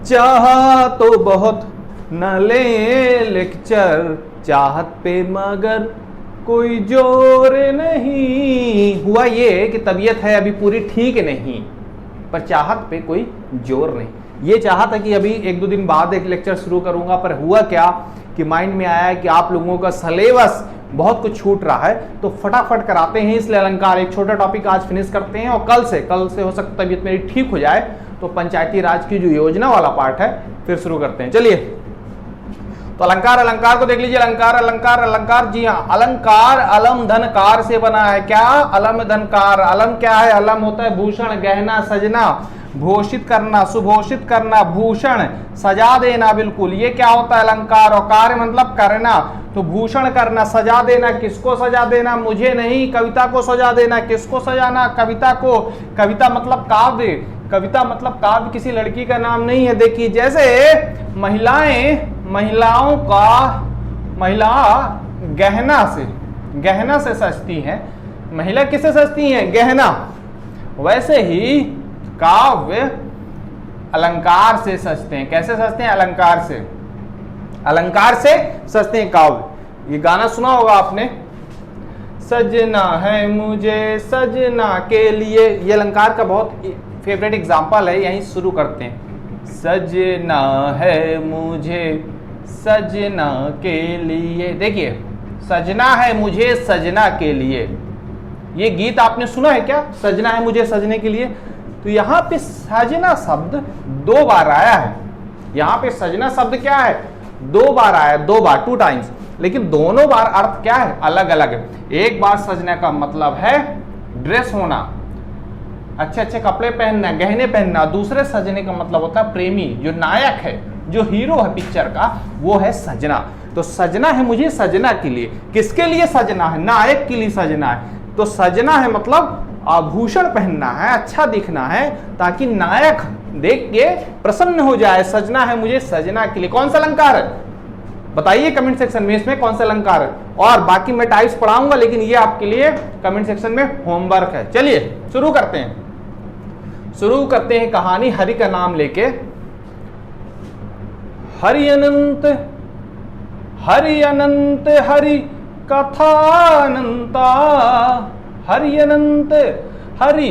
चाहा तो बहुत न ले लेक्चर, चाहत पे मगर कोई जोर नहीं। हुआ ये कि तबीयत है अभी पूरी ठीक नहीं, पर चाहत पे कोई जोर नहीं। ये चाहा था कि अभी 1-2 दिन बाद एक लेक्चर शुरू करूंगा, पर हुआ क्या कि माइंड में आया कि आप लोगों का सिलेबस बहुत कुछ छूट रहा है, तो फटाफट कराते हैं। इसलिए अलंकार एक छोटा टॉपिक आज फिनिश करते हैं, और कल से हो सकता है तबीयत मेरी ठीक हो जाए, तो पंचायती राज की जो योजना वाला पार्ट है फिर शुरू करते हैं। चलिए, तो अलंकार को देख लीजिए। अलंकार, जी हाँ, अलंकार अलम धनकार से बना है। क्या? अलम धनकार। अलम क्या है? अलम होता है भूषण, गहना, सजना, भूषित करना, सुभूषित करना, भूषण, सजा देना। बिल्कुल, ये क्या होता है? अलंकार। और कार्य मतलब करना, तो भूषण करना, सजा देना। किसको सजा देना? मुझे नहीं, कविता को सजा देना। किसको सजाना? कविता को। कविता मतलब काव्य, कविता मतलब काव्य किसी लड़की का नाम नहीं है। देखिए, जैसे महिला गहना से सजती हैं। महिला किससे सजती हैं? गहना। वैसे ही काव्य अलंकार से सजते हैं। कैसे सजते हैं? अलंकार से सजते हैं काव्य। ये गाना सुना होगा आपने, सजना है मुझे सजना के लिए। ये अलंकार का बहुत फेवरेट एग्जाम्पल है। यहीं शुरू करते हैं। सजना है मुझे सजना के लिए। देखिए, सजना है मुझे सजना के लिए, ये गीत आपने सुना है क्या? सजना है मुझे सजने के लिए। तो यहां पे सजना शब्द 2 बार आया है। यहां पे सजना शब्द क्या है? 2 बार आया, 2 बार, 2 टाइम्स। लेकिन दोनों बार अर्थ क्या है? अलग अलग है। एक बार सजना का मतलब है ड्रेस होना, अच्छे अच्छे कपड़े पहनना, गहने पहनना। दूसरे सजने का मतलब होता है प्रेमी, जो नायक है, जो हीरो है पिक्चर का, वो है सजना। तो सजना है मुझे सजना के लिए। किसके लिए सजना है? नायक के लिए सजना है। तो सजना है मतलब आभूषण पहनना है, अच्छा दिखना है, ताकि नायक देख के प्रसन्न हो जाए। सजना है मुझे सजना के लिए। कौन सा अलंकार है? बताइए कमेंट सेक्शन में, इसमें कौन सा अलंकार है। और बाकी मैं टाइप्स पढ़ाऊंगा, लेकिन ये आपके लिए कमेंट सेक्शन में होमवर्क है। चलिए शुरू करते हैं कहानी हरि का नाम लेके। हरि अनंत हरि कथा अनंता, हरि अनंत हरि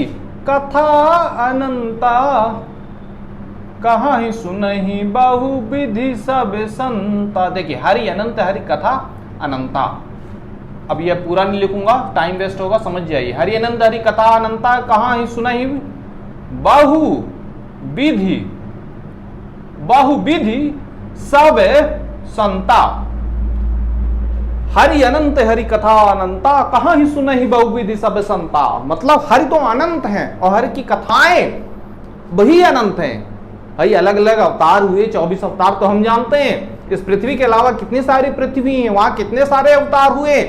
कथा अनंता, कहाँ ही सुनहि बहु विधि सब संता। देखिए, हरि अनंत हरि कथा अनंता। अब यह पूरा नहीं लिखूंगा, टाइम वेस्ट होगा, समझ जाइए। हरि अनंत हरि कथा अनंता, कहाँ ही सुनहि बहु विधि सब संता। हरि अनंत हरि कथा अनंता, कहाँ ही सुनहि बहुविधि सब संता। मतलब हरि तो अनंत हैं और हरि की कथाएं वही अनंत हैं। भाई अलग अलग अवतार हुए, 24 अवतार तो हम जानते हैं। इस पृथ्वी के अलावा कितनी सारी पृथ्वी हैं, वहां कितने सारे अवतार हुए।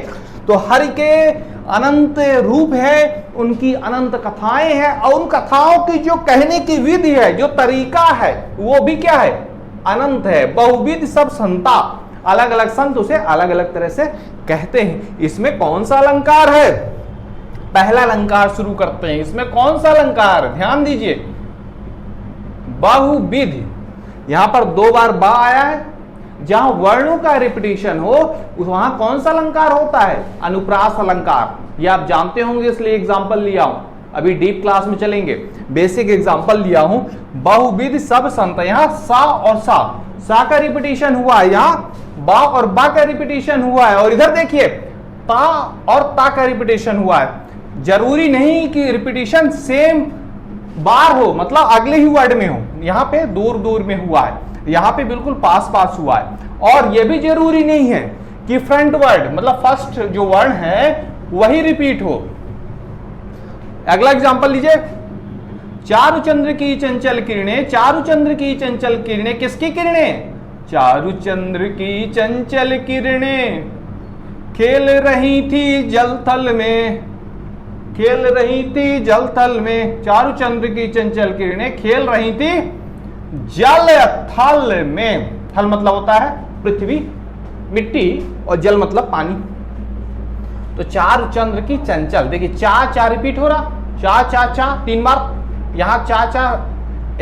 तो हरि के अनंत रूप है, उनकी अनंत कथाएं हैं, और उन कथाओं की जो कहने की विधि है, जो तरीका है, वो भी क्या है? अनंत है। बहुविध सब संता, अलग अलग संत उसे अलग अलग तरह से कहते हैं। इसमें कौन सा अलंकार है? पहला अलंकार शुरू करते हैं। इसमें कौन सा अलंकार? ध्यान दीजिए, बहुविध। यहां पर 2 बार बा आया है। जहां वर्णों का रिपीटिशन हो वहां कौन सा अलंकार होता है? अनुप्रास अलंकार। ये आप जानते होंगे, इसलिए एग्जांपल लिया हूं। अभी डीप क्लास में चलेंगे, बेसिक एग्जांपल लिया हूं। बहुविध सब संत, यहां सा और सा का रिपीटिशन हुआ है, यहां बा और बा का रिपीटिशन हुआ है। और इधर देखिए, ता और ता का रिपीटिशन हुआ है। जरूरी नहीं कि रिपीटिशन सेम बार हो, मतलब अगले ही वर्ड में हो। यहां पे दूर दूर में हुआ है, यहां पे बिल्कुल पास पास हुआ है। और यह भी जरूरी नहीं है कि फ्रंट वर्ड, मतलब फर्स्ट जो वर्ण है वही रिपीट हो। अगला एग्जांपल लीजिए, चारुचंद्र की चंचल किरणें। चारुचंद्र की चंचल किरणें, किसकी किरणें? चारुचंद्र की चंचल किरणें खेल रही थी जलथल में, खेल रही थी जलथल में। चारुचंद्र की चंचल किरणें खेल रही थी जल थल में। थल मतलब होता है पृथ्वी, मिट्टी, और जल मतलब पानी। तो चारुचंद्र की चंचल, देखिए चा चा रिपीट हो रहा, चा चा चा 3 बार। यहां चा चा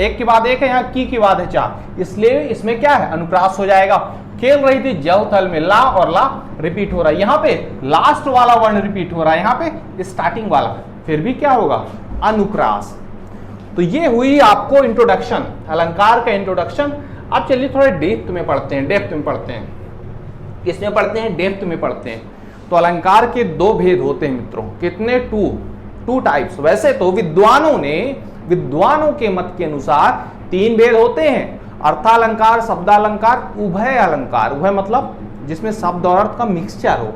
एक के बाद एक है, यहाँ की बाद है चार, इसलिए इसमें क्या है, अनुप्रास हो जाएगा। खेल रही थी जल थल में, ला और ला रिपीट हो रहा है, यहाँ पे लास्ट वाला वर्ण रिपीट हो रहा है, यहाँ पे स्टार्टिंग वाला, फिर भी क्या होगा, अनुप्रास। तो ये हुई आपको इंट्रोडक्शन, अलंकार का इंट्रोडक्शन। अब चलिए थोड़े डेप्थ में पढ़ते हैं, डेप्थ में पढ़ते हैं। किसमें पढ़ते हैं, डेप्थ में पढ़ते हैं। तो अलंकार के दो भेद होते हैं मित्रों, कितने, टू टाइप्स। वैसे तो विद्वानों के मत के अनुसार तीन भेद होते हैं, अर्थालंकार, शब्दालंकार, उभय अलंकार। उभय मतलब जिसमें शब्द और अर्थ का मिक्सचर हो,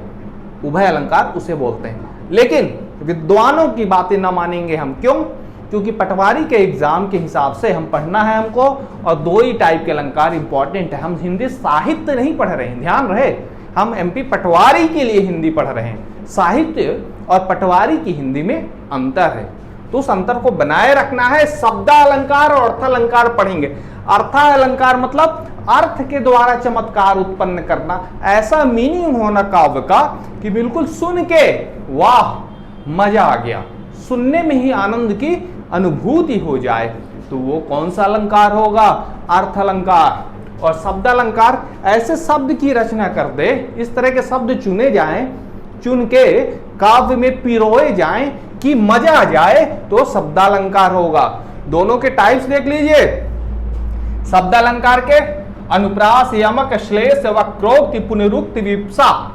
उभय अलंकार उसे बोलते हैं। लेकिन विद्वानों की बातें ना मानेंगे हम, क्यों, क्योंकि पटवारी के एग्जाम के हिसाब से हम पढ़ना है हमको, और दो ही टाइप के अलंकार इंपॉर्टेंट है। हम हिंदी साहित्य नहीं पढ़ रहे हैं, ध्यान रहे, हम एमपी पटवारी के लिए हिंदी पढ़ रहे हैं। साहित्य और पटवारी की हिंदी में अंतर है, तो उस अंतर को बनाए रखना है। शब्दालंकार और अर्थालंकार पढ़ेंगे। अर्थालंकार मतलब अर्थ के द्वारा चमत्कार उत्पन्न करना, ऐसा मीनिंग होना काव्य का कि बिल्कुल सुन के वाह मजा आ गया, सुनने में ही आनंद की अनुभूति हो जाए, तो वो कौन सा अलंकार होगा, अर्थालंकार। और शब्दालंकार ऐसे शब्द की रचना कर दे, इस तरह के शब्द चुने जाएं, चुन के काव्य में पिरोए जाएं कि मजा आ जाए, तो शब्दालंकार होगा। दोनों के टाइप्स देख लीजिए शब्दालंकार के, अनुप्रास, यमक, श्लेष, वक्रोक्ति, पुनरुक्ति, विप्सा।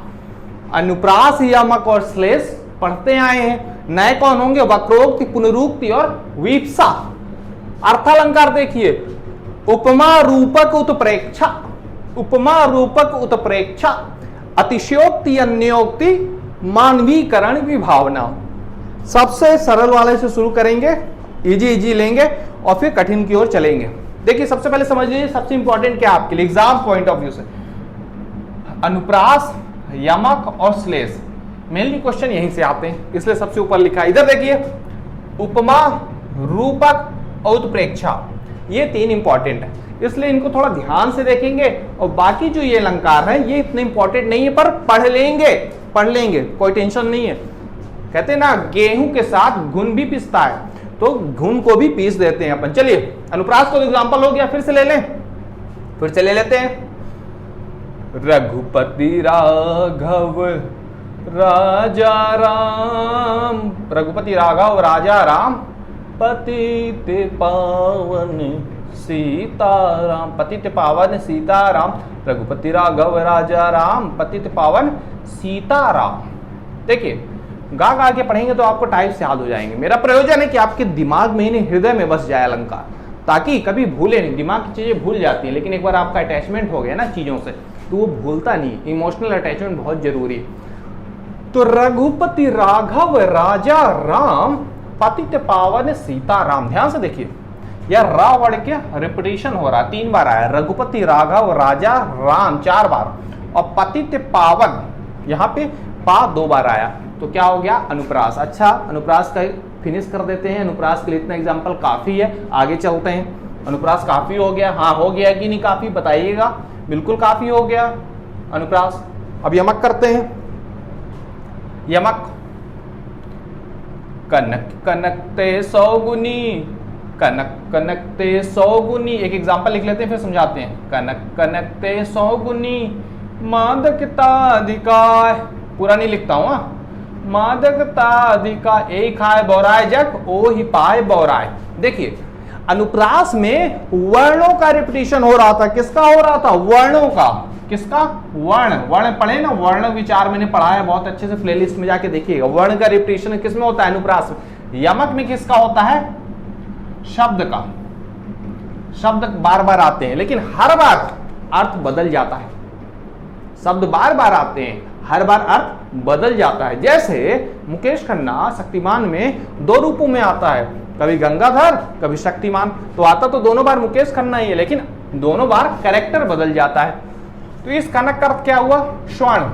अनुप्रास, यमक और श्लेष पढ़ते आए हैं, नए कौन होंगे, वक्रोक्ति, पुनरुक्ति और विप्सा। अर्थालंकार देखिए, उपमा रूपक उत्प्रेक्षा, उपमा रूपक उत्प्रेक्षा, अतिशयोक्ति, अन्योक्ति, मानवीकरण, विभावना। सबसे सरल वाले से शुरू करेंगे, इजी लेंगे और फिर कठिन की ओर चलेंगे। देखिए सबसे पहले समझ लीजिए सबसे इंपॉर्टेंट क्या आपके लिए एग्जाम पॉइंट ऑफ व्यू से, अनुप्रास, यमक और श्लेष। मेनली क्वेश्चन यहीं से आते हैं, इसलिए सबसे ऊपर लिखा है। इधर देखिए, उपमा, रूपक और उत्प्रेक्षा, ये तीन इंपॉर्टेंट है, इसलिए इनको थोड़ा ध्यान से देखेंगे। और बाकी जो ये अलंकार है ये इतने इंपॉर्टेंट नहीं है, पर पढ़ लेंगे, कोई टेंशन नहीं है। कहते हैं ना, गेहूं के साथ घुन भी पिसता है, तो घुन को भी पीस देते हैं अपन। चलिए अनुप्रास को एग्जांपल हो गया, फिर से ले लें, फिर से ले लेते हैं। रघुपति राघव राजा राम, रघुपति राघव राजा राम, पतित पावन सीताराम, पतित पावन सीताराम, रघुपति राघव राजा राम, पतित पावन सीताराम। देखिए गा गा के पढ़ेंगे तो आपको टाइप से याद हो जाएंगे। मेरा प्रयोजन है कि आपके दिमाग में ही, हृदय में बस जाए अलंकार, ताकि कभी भूले नहीं। दिमाग की चीजें भूल जाती हैं, लेकिन एक बार आपका अटैचमेंट हो गया ना चीजों से, तो वो भूलता नहीं। इमोशनल अटैचमेंट बहुत जरूरी है। तो रघुपति राघव राजा राम, पतित पावन सीताराम। ध्यान से देखिए, यह रा वर्ड के रिपीटिशन हो रहा है, 3 बार आया। रघुपति राघव राजा राम 4 बार, और पतित पावन यहाँ पे पा 2 बार आया, तो क्या हो गया, अनुप्रास। अच्छा, अनुप्रास का फिनिश कर देते हैं। अनुप्रास के लिए इतना एग्जाम्पल काफी है, आगे चलते हैं। अनुप्रास काफी हो गया, हाँ हो गया कि नहीं काफी, बताइएगा। बिल्कुल काफी हो गया अनुप्रास। अब यमक करते हैं। यमक, कनक कनकते 100 गुनी, कनक कनकते 100 गुनी। एक एग्जाम्पल लिख लेते हैं, फिर समझाते हैं। कनक कनकते 100 गुनी, मादकता अधिकार। पूरा नहीं लिखता हूं, मादकता अधिकार, ए खाए बौराए जग, ओ ही पाए बौराए। देखिए अनुप्रास में वर्णों का रिपीटिशन हो रहा था। किसका हो रहा था, वर्णों का। किसका, वर्ण। वर्ण पढ़े ना, वर्ण विचार मैंने पढ़ा है बहुत अच्छे से, प्लेलिस्ट में जाके देखिएगा। वर्ण का रिपीटिशन किसमें होता है, अनुप्रास में। यमक में किसका होता है, शब्द का। शब्द बार बार आते हैं, लेकिन हर बार अर्थ बदल जाता है। शब्द बार बार आते हैं, हर बार अर्थ बदल जाता है। जैसे मुकेश खन्ना शक्तिमान में 2 रूपों में आता है, कभी गंगाधर कभी शक्तिमान। तो आता तो दोनों बार मुकेश खन्ना ही है, लेकिन दोनों बार कैरेक्टर बदल जाता है। तो इस कनक का अर्थ क्या हुआ, स्वर्ण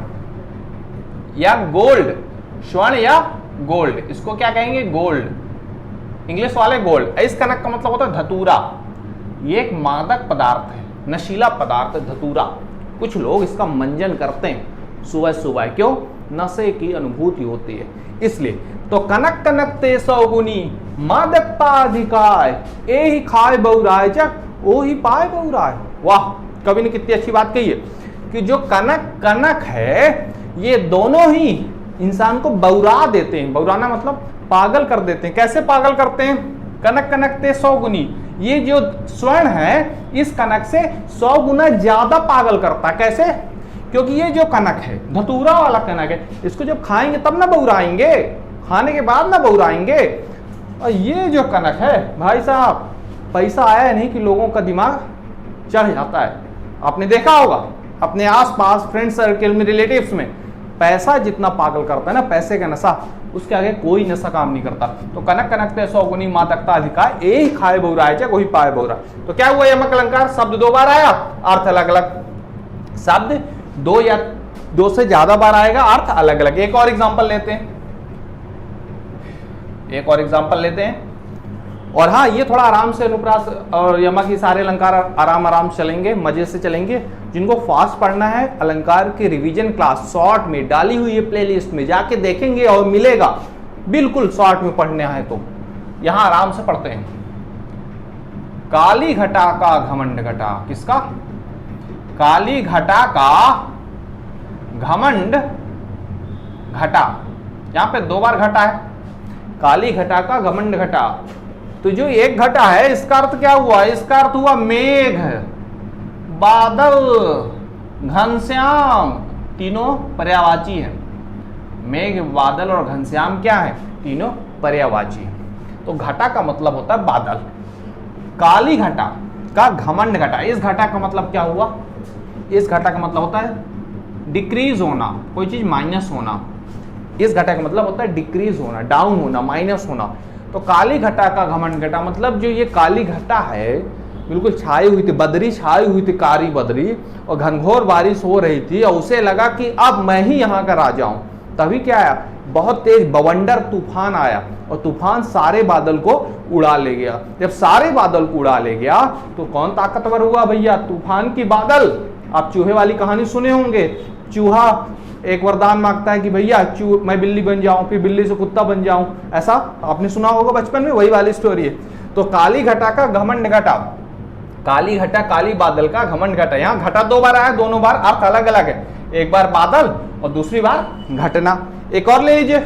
या गोल्ड। स्वर्ण या गोल्ड, इसको क्या कहेंगे, गोल्ड। इंग्लिश वाले गोल्ड। इस कनक का मतलब होता है धतूरा। ये एक मादक पदार्थ है, नशीला पदार्थ है धतूरा। कुछ लोग इसका मंजन करते हैं सुबह सुबह, क्यों, नशे की अनुभूति होती है इसलिए। तो कनक कनकते 100 गुनी, मादकता अधिकाय, ए ही खाए बहुराय चक ओ ही पाए बहुराय। वाह, कवि ने कितनी अच्छी बात कही है कि जो कनक कनक है ये दोनों ही इंसान को बौरा देते हैं। बौराना मतलब पागल कर देते हैं। कैसे पागल करते हैं? कनक कनक ते 100 गुनी, ये जो स्वर्ण है इस कनक से 100 गुना ज्यादा पागल करता है। कैसे? क्योंकि ये जो कनक है, धतूरा वाला कनक है, इसको जब खाएंगे तब ना बौराएंगे, खाने के बाद ना बौराएंगे। और ये जो कनक है भाई साहब, पैसा आया नहीं कि लोगों का दिमाग चढ़ जाता है। आपने देखा होगा अपने आसपास फ्रेंड सर्कल में, रिलेटिव्स में, पैसा जितना पागल करता है ना, पैसे का नशा, उसके आगे कोई नशा काम नहीं करता। तो कनक कनक ते 100 गुनी मादकता अधिकार, ए ही खाए बहुराय वही पाए बहुरा। तो क्या हुआ यमक अलंकार? शब्द 2 बार आया, अर्थ अलग अलग। शब्द 2 या 2 से ज्यादा बार आएगा, अर्थ अलग अलग। एक और एग्जांपल लेते हैं, एक और एग्जांपल लेते हैं। और हाँ, ये थोड़ा आराम से अनुप्रास और यमक ही सारे अलंकार आराम आराम चलेंगे, मजे से चलेंगे। जिनको फास्ट पढ़ना है, अलंकार की रिवीजन क्लास शॉर्ट में डाली हुई है प्लेलिस्ट में, जाके देखेंगे और मिलेगा। बिल्कुल शॉर्ट में पढ़ने है तो यहां आराम से पढ़ते हैं। काली घटा का घमंड घटा, किसका? काली घटा का घमंड घटा। यहां पे 2 बार घटा है, काली घटा का घमंड घटा। तो जो एक घटा है इसका अर्थ क्या हुआ? इसका अर्थ हुआ मेघ, बादल, घनश्याम, तीनों पर्यायवाची हैं। मेघ, बादल और घनश्याम क्या है? तीनों पर्यायवाची। तो घटा का मतलब होता है बादल। काली घटा का घमंड घटा, इस घटा का मतलब क्या हुआ? इस घटा का मतलब होता है डिक्रीज होना, कोई चीज माइनस होना। इस घटा का मतलब होता है डिक्रीज होना, डाउन होना, माइनस होना। तो काली घटा का घमंड घटा मतलब जो ये काली घटा है बिल्कुल छाई हुई थी, बदरी छाई हुई थी, कारी बदरी, और घनघोर बारिश हो रही थी और उसे लगा कि अब मैं ही यहाँ का राजा हूं। तभी क्या आया? बहुत तेज बवंडर तूफान आया और तूफान सारे बादल को उड़ा ले गया। जब सारे बादल को उड़ा ले गया तो कौन ताकतवर हुआ भैया? तूफान की बादल। आप चूहे वाली कहानी सुने होंगे, चूहा एक वरदान मांगता है कि भैया मैं बिल्ली बन जाऊं, फिर बिल्ली से कुत्ता बन जाऊं, ऐसा आपने सुना होगा बचपन में, वही वाली स्टोरी है। तो काली घटा का घमंड घटा, काली घटा काली बादल का घमंड घटा। यहाँ घटा 2 बार आया, दोनों बार अर्थ अलग अलग है। एक बार बादल और दूसरी बार घटना। एक और ले लीजिए,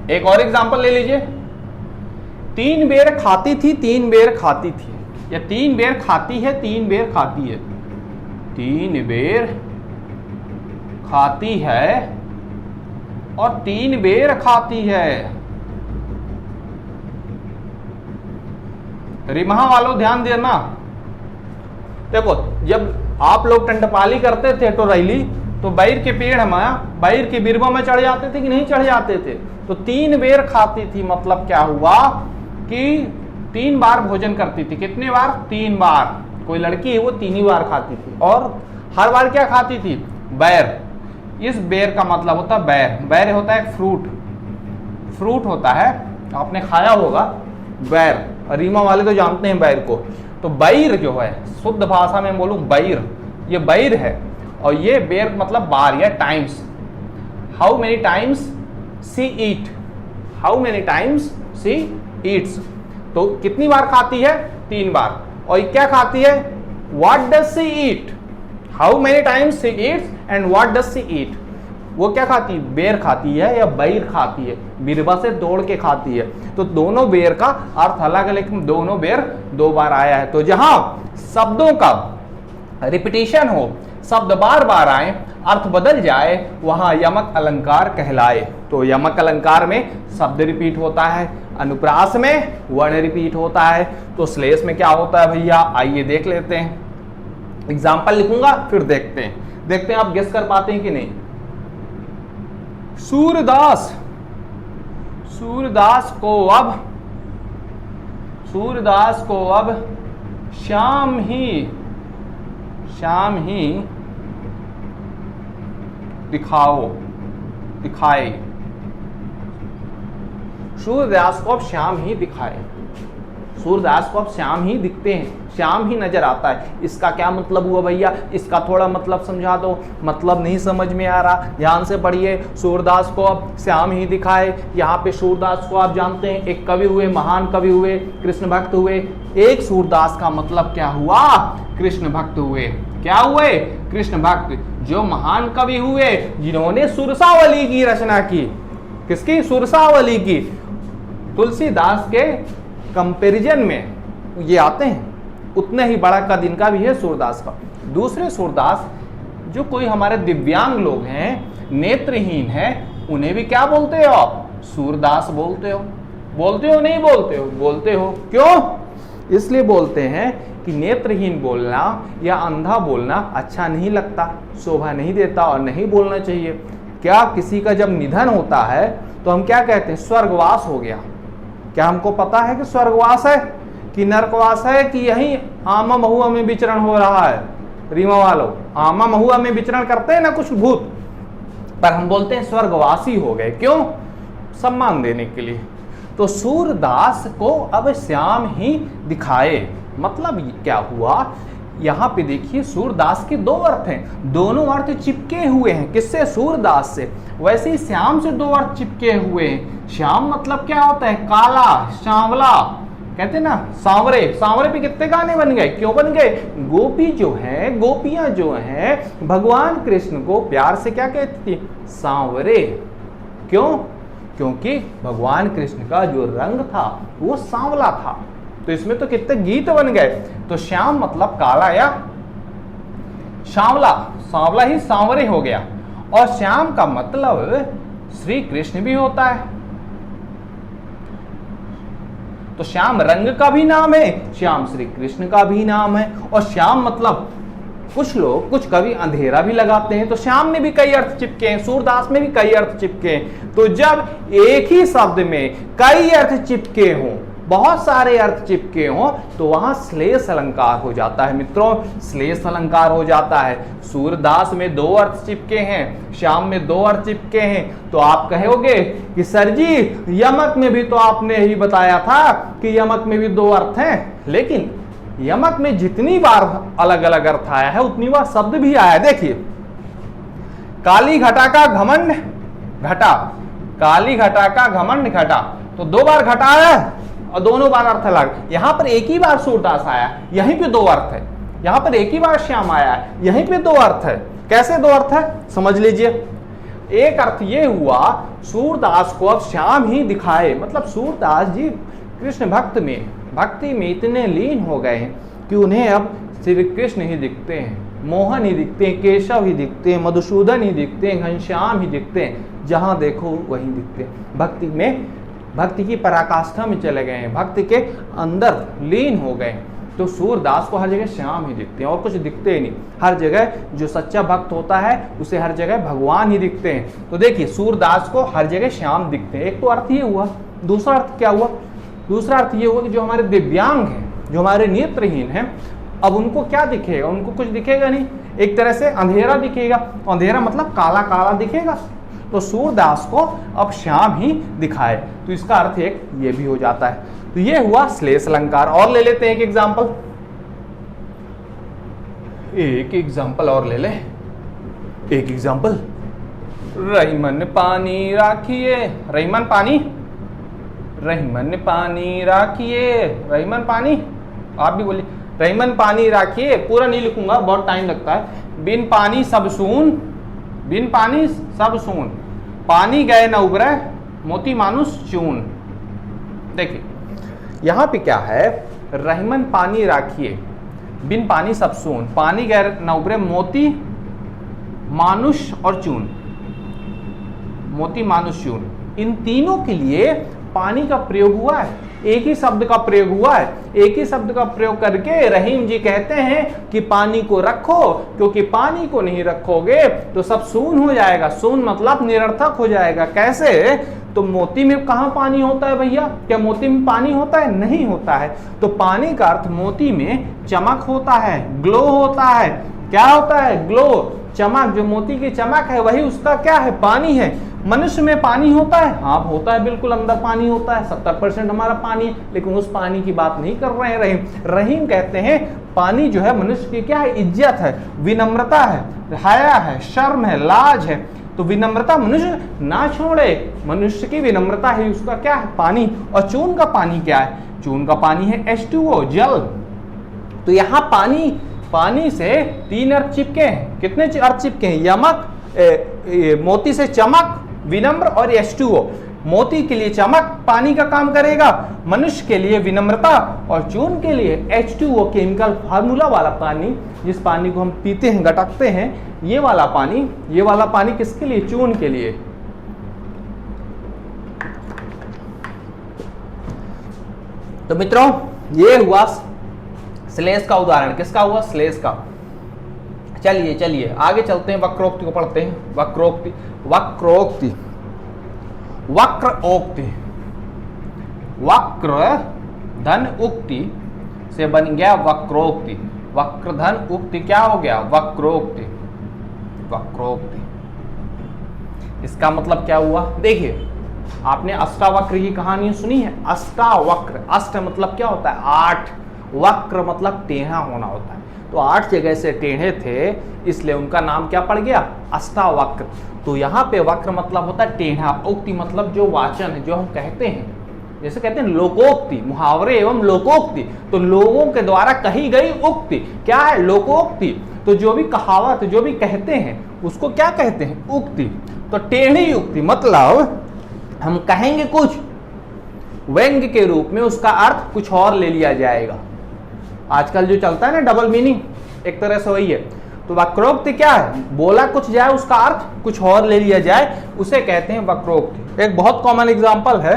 एक और एग्जांपल ले लीजिए। 3 बेर खाती थी, 3 बेर खाती थी, या 3 बेर खाती है, 3 बेर खाती है। 3 बेर खाती है और 3 बेर खाती है। रिमहा वालों ध्यान देना। देखो, जब आप लोग टंडपाली करते थे तो रैली, तो बैर के पेड़ में, बैर के बिरबों में चढ़ जाते थे कि नहीं चढ़ जाते थे? तो 3 बेर खाती थी मतलब क्या हुआ कि 3 बार भोजन करती थी। कितने बार? 3 बार। कोई लड़की है वो 3 ही बार खाती थी, और हर बार क्या खाती थी? बैर। इस बेर का मतलब होता है बैर। बैर होता है फ्रूट, फ्रूट होता है, आपने खाया होगा बैर। रीमा वाले तो जानते हैं बैर को। तो बैर जो है, शुद्ध भाषा में बोलूं बैर, ये बैर है। और ये बेर मतलब बार या times. How many times she eat, how many times she eats. तो कितनी बार खाती है? 3 बार। और क्या खाती है? What does she eat, how many times she eats and what does she eat. वो क्या खाती है? बेर खाती है या बैर खाती है, बिरबा से तोड़ के खाती है। तो दोनों बेर का अर्थ अलग है, लेकिन दोनों बेर 2 बार आया है। तो जहां शब्दों का रिपीटिशन हो, शब्द बार बार आए, अर्थ बदल जाए, वहां यमक अलंकार कहलाए। तो यमक अलंकार में शब्द रिपीट होता है, अनुप्रास में वर्ण रिपीट होता है। तो श्लेष में क्या होता है भैया? आइए देख लेते हैं। एग्जाम्पल लिखूंगा फिर देखते हैं आप गेस कर पाते हैं कि नहीं। सूरदास, सूरदास को अब शाम ही दिखाए। सूरदास को अब शाम ही दिखाए। सूरदास को अब श्याम ही दिखते हैं, श्याम ही नजर आता है। इसका क्या मतलब हुआ भैया, इसका थोड़ा मतलब समझा दो। मतलब नहीं समझ में आ रहा, ध्यान से पढ़िए। सूरदास को अब श्याम ही दिखाए। यहाँ पे सूरदास को आप जानते हैं एक कवि हुए, महान कवि हुए, कृष्ण भक्त हुए। एक सूरदास का मतलब क्या हुआ, कृष्ण भक्त हुए। क्या हुए, कृष्ण भक्त, जो महान कवि हुए जिन्होंने सुरसावली की रचना की। किसकी, सुरसावली की। तुलसीदास के कंपैरिजन में ये आते हैं, उतने ही बड़ा कद इनका भी है सूरदास का। दूसरे सूरदास जो कोई हमारे दिव्यांग लोग हैं, नेत्रहीन हैं, उन्हें भी क्या बोलते हो आप, सूरदास बोलते हो। बोलते हो नहीं बोलते हो, बोलते हो। क्यों, इसलिए बोलते हैं कि नेत्रहीन बोलना या अंधा बोलना अच्छा नहीं लगता, शोभा नहीं देता और नहीं बोलना चाहिए। क्या किसी का जब निधन होता है तो हम क्या कहते हैं, स्वर्गवास हो गया। क्या हमको पता है कि स्वर्गवास है कि नरकवास है, कि यही आमा महुआ में विचरण हो रहा है। रीमा वालों, आमा महुआ में विचरण करते हैं ना कुछ भूत, पर हम बोलते हैं स्वर्गवासी हो गए। क्यों, सम्मान देने के लिए। तो सूरदास को अब श्याम ही दिखाए, मतलब क्या हुआ, यहाँ पे देखिए सूरदास के दो अर्थ हैं, दोनों अर्थ चिपके हुए हैं। किससे, सूरदास से। वैसे ही श्याम से दो अर्थ चिपके हुए हैं। श्याम मतलब क्या होता है, काला, सांवला, कहते हैं ना सांवरे। सांवरे पे कितने गाने बन गए, क्यों बन गए, गोपी जो है, गोपियां जो हैं, भगवान कृष्ण को प्यार से क्या कहती थी, सांवरे। क्यों, क्योंकि भगवान कृष्ण का जो रंग था वो सांवला था। तो इसमें तो कितने गीत बन गए। तो श्याम मतलब काला या सांवला, सांवला ही सांवरे हो गया। और श्याम का मतलब श्री कृष्ण भी होता है। तो श्याम रंग का भी नाम है, श्याम श्री कृष्ण का भी नाम है। और श्याम मतलब कुछ लोग, कुछ कवि अंधेरा भी लगाते हैं। तो श्याम में भी कई अर्थ चिपके हैं, सूरदास में भी कई अर्थ चिपके हैं। तो जब एक ही शब्द में कई अर्थ चिपके हों, बहुत सारे अर्थ चिपके हों, तो वहां श्लेष अलंकार हो जाता है। मित्रों, श्लेष अलंकार हो जाता है। सूरदास में दो अर्थ चिपके हैं, श्याम में दो अर्थ चिपके हैं। तो आप कहोगे कि सर जी यमक में भी तो आपने ही बताया था कि यमक में भी दो अर्थ हैं, लेकिन यमक में जितनी बार अलग अलग अर्थ आया है उतनी बार शब्द भी आया है। देखिए, काली घटा का घमंड घटा, काली घटा का घमंड घटा, तो दो बार घटा आया और दोनों बार अर्थ अलग। यहां पर एक ही बार सूरदास आया, यहीं पे दो अर्थ है। यहां पर एक ही बार श्याम आया है, यहीं पे दो अर्थ है। कैसे दो अर्थ है, समझ लीजिए। एक अर्थ ये हुआ, सूरदास को अब श्याम ही दिखाए, मतलब सूरदास जी कृष्ण भक्ति में इतने लीन हो गए हैं कि उन्हें अब श्री कृष्ण ही दिखते हैं, मोहन ही दिखते हैं, केशव ही दिखते हैं, मधुसूदन ही दिखते हैं, घनश्याम ही दिखते हैं। जहां देखो वहीं दिखते हैं। भक्ति में, भक्ति की पराकाष्ठा में चले गए हैं, भक्ति के अंदर लीन हो गए। तो सूरदास को हर जगह श्याम ही दिखते हैं और कुछ दिखते ही नहीं। हर जगह जो सच्चा भक्त होता है उसे हर जगह भगवान ही दिखते हैं। तो देखिए, सूरदास को हर जगह श्याम दिखते हैं। एक तो अर्थ ये हुआ। दूसरा अर्थ क्या हुआ, दूसरा अर्थ ये हुआ कि जो हमारे दिव्यांग हैं, जो हमारे नेत्रहीन हैं, अब उनको क्या दिखेगा, उनको कुछ दिखेगा नहीं। एक तरह से अंधेरा दिखेगा, अंधेरा मतलब काला काला दिखेगा। तो सूरदास को अब श्याम ही दिखाए, तो इसका अर्थ एक ये भी हो जाता है। तो ये हुआ श्लेष अलंकार। और ले लेते हैं एक एग्जाम्पल, एक एग्जाम्पल और ले ले। एक एग्जाम्पल, रहीमन पानी राखिए, रहीमन पानी, रहीमन पानी राखिए, रहीमन पानी, आप भी बोलिए रहीमन पानी राखिए। पूरा नहीं लिखूंगा, बहुत टाइम लगता है। बिन पानी सब सून, बिन पानी सब सून, पानी गए न उबरे, मोती मानुष चून। देखिए यहां पे क्या है, रहीमन पानी राखिए, बिन पानी सब सून, पानी गए न उबरे, मोती मानुष और चून, मोती मानुष चून, इन तीनों के लिए पानी का प्रयोग हुआ है। एक ही शब्द का प्रयोग हुआ है। एक ही शब्द का प्रयोग करके रहीम जी कहते हैं कि पानी को रखो, क्योंकि पानी को नहीं रखोगे तो सब शून हो जाएगा। शून मतलब निरर्थक हो जाएगा। कैसे, तो मोती में कहाँ पानी होता है भैया, क्या मोती में पानी होता है, नहीं होता है। तो पानी का अर्थ मोती में चमक होता है, ग्लो होता है। क्या होता है, ग्लो, चमक। जो मोती की चमक है वही उसका क्या है, पानी है। मनुष्य में पानी होता है? हाँ होता है, बिल्कुल अंदर पानी होता है, 70% हमारा पानी है, लेकिन उस पानी की बात नहीं कर रहे हैं रहीम। रहीम कहते हैं पानी जो है मनुष्य की क्या है? इज्जत है, विनम्रता है, हया है, शर्म है, लाज है। तो विनम्रता मनुष्य ना छोड़े, मनुष्य की विनम्रता ही उसका क्या है? पानी। और चून का पानी क्या है? चून का पानी है H2O, जल। तो यहाँ पानी से 3 अर्थ चिपके हैं। कितने अर्थ चिपके हैं? यमक, मोती से चमक, विनम्र और H2O। मोती के लिए चमक पानी का काम करेगा, मनुष्य के लिए विनम्रता और चून के लिए H2O केमिकल फार्मूला वाला पानी, जिस पानी को हम पीते हैं, गटकते हैं, ये वाला पानी किसके लिए? चून के लिए। तो मित्रों ये हुआ श्लेष का उदाहरण। किसका हुआ? श्लेष का। चलिए आगे चलते हैं, वक्रोक्ति को पढ़ते हैं। वक्र धन उक्ति से बन गया वक्रोक्ति। वक्र धन उक्ति क्या हो गया? वक्रोक्ति। इसका मतलब क्या हुआ? देखिए, आपने अष्टावक्र की कहानी सुनी है? अष्टावक्र, अष्ट मतलब क्या होता है? 8, वक्र मतलब टेढ़ा होना होता है। तो 8 जगह से टेढ़े थे, इसलिए उनका नाम क्या पड़ गया? अष्टावक्र। तो यहाँ पे वक्र मतलब होता है टेढ़ा, उक्ति मतलब जो वाचन है, जो हम कहते हैं, जैसे कहते हैं लोकोक्ति, मुहावरे एवं लोकोक्ति। तो लोगों के द्वारा कही गई उक्ति क्या है? लोकोक्ति। तो जो भी कहावत, जो भी कहते हैं, उसको क्या कहते हैं? उक्ति। तो टेढ़ी उक्ति मतलब हम कहेंगे कुछ, व्यंग्य के रूप में उसका अर्थ कुछ और ले लिया जाएगा। आजकल जो चलता है ना डबल मीनिंग, एक तरह से वही है। तो वक्रोक्ति क्या है? बोला कुछ जाए, उसका अर्थ कुछ और ले लिया जाए, उसे कहते हैं वक्रोक्ति। एक बहुत कॉमन एग्जांपल है,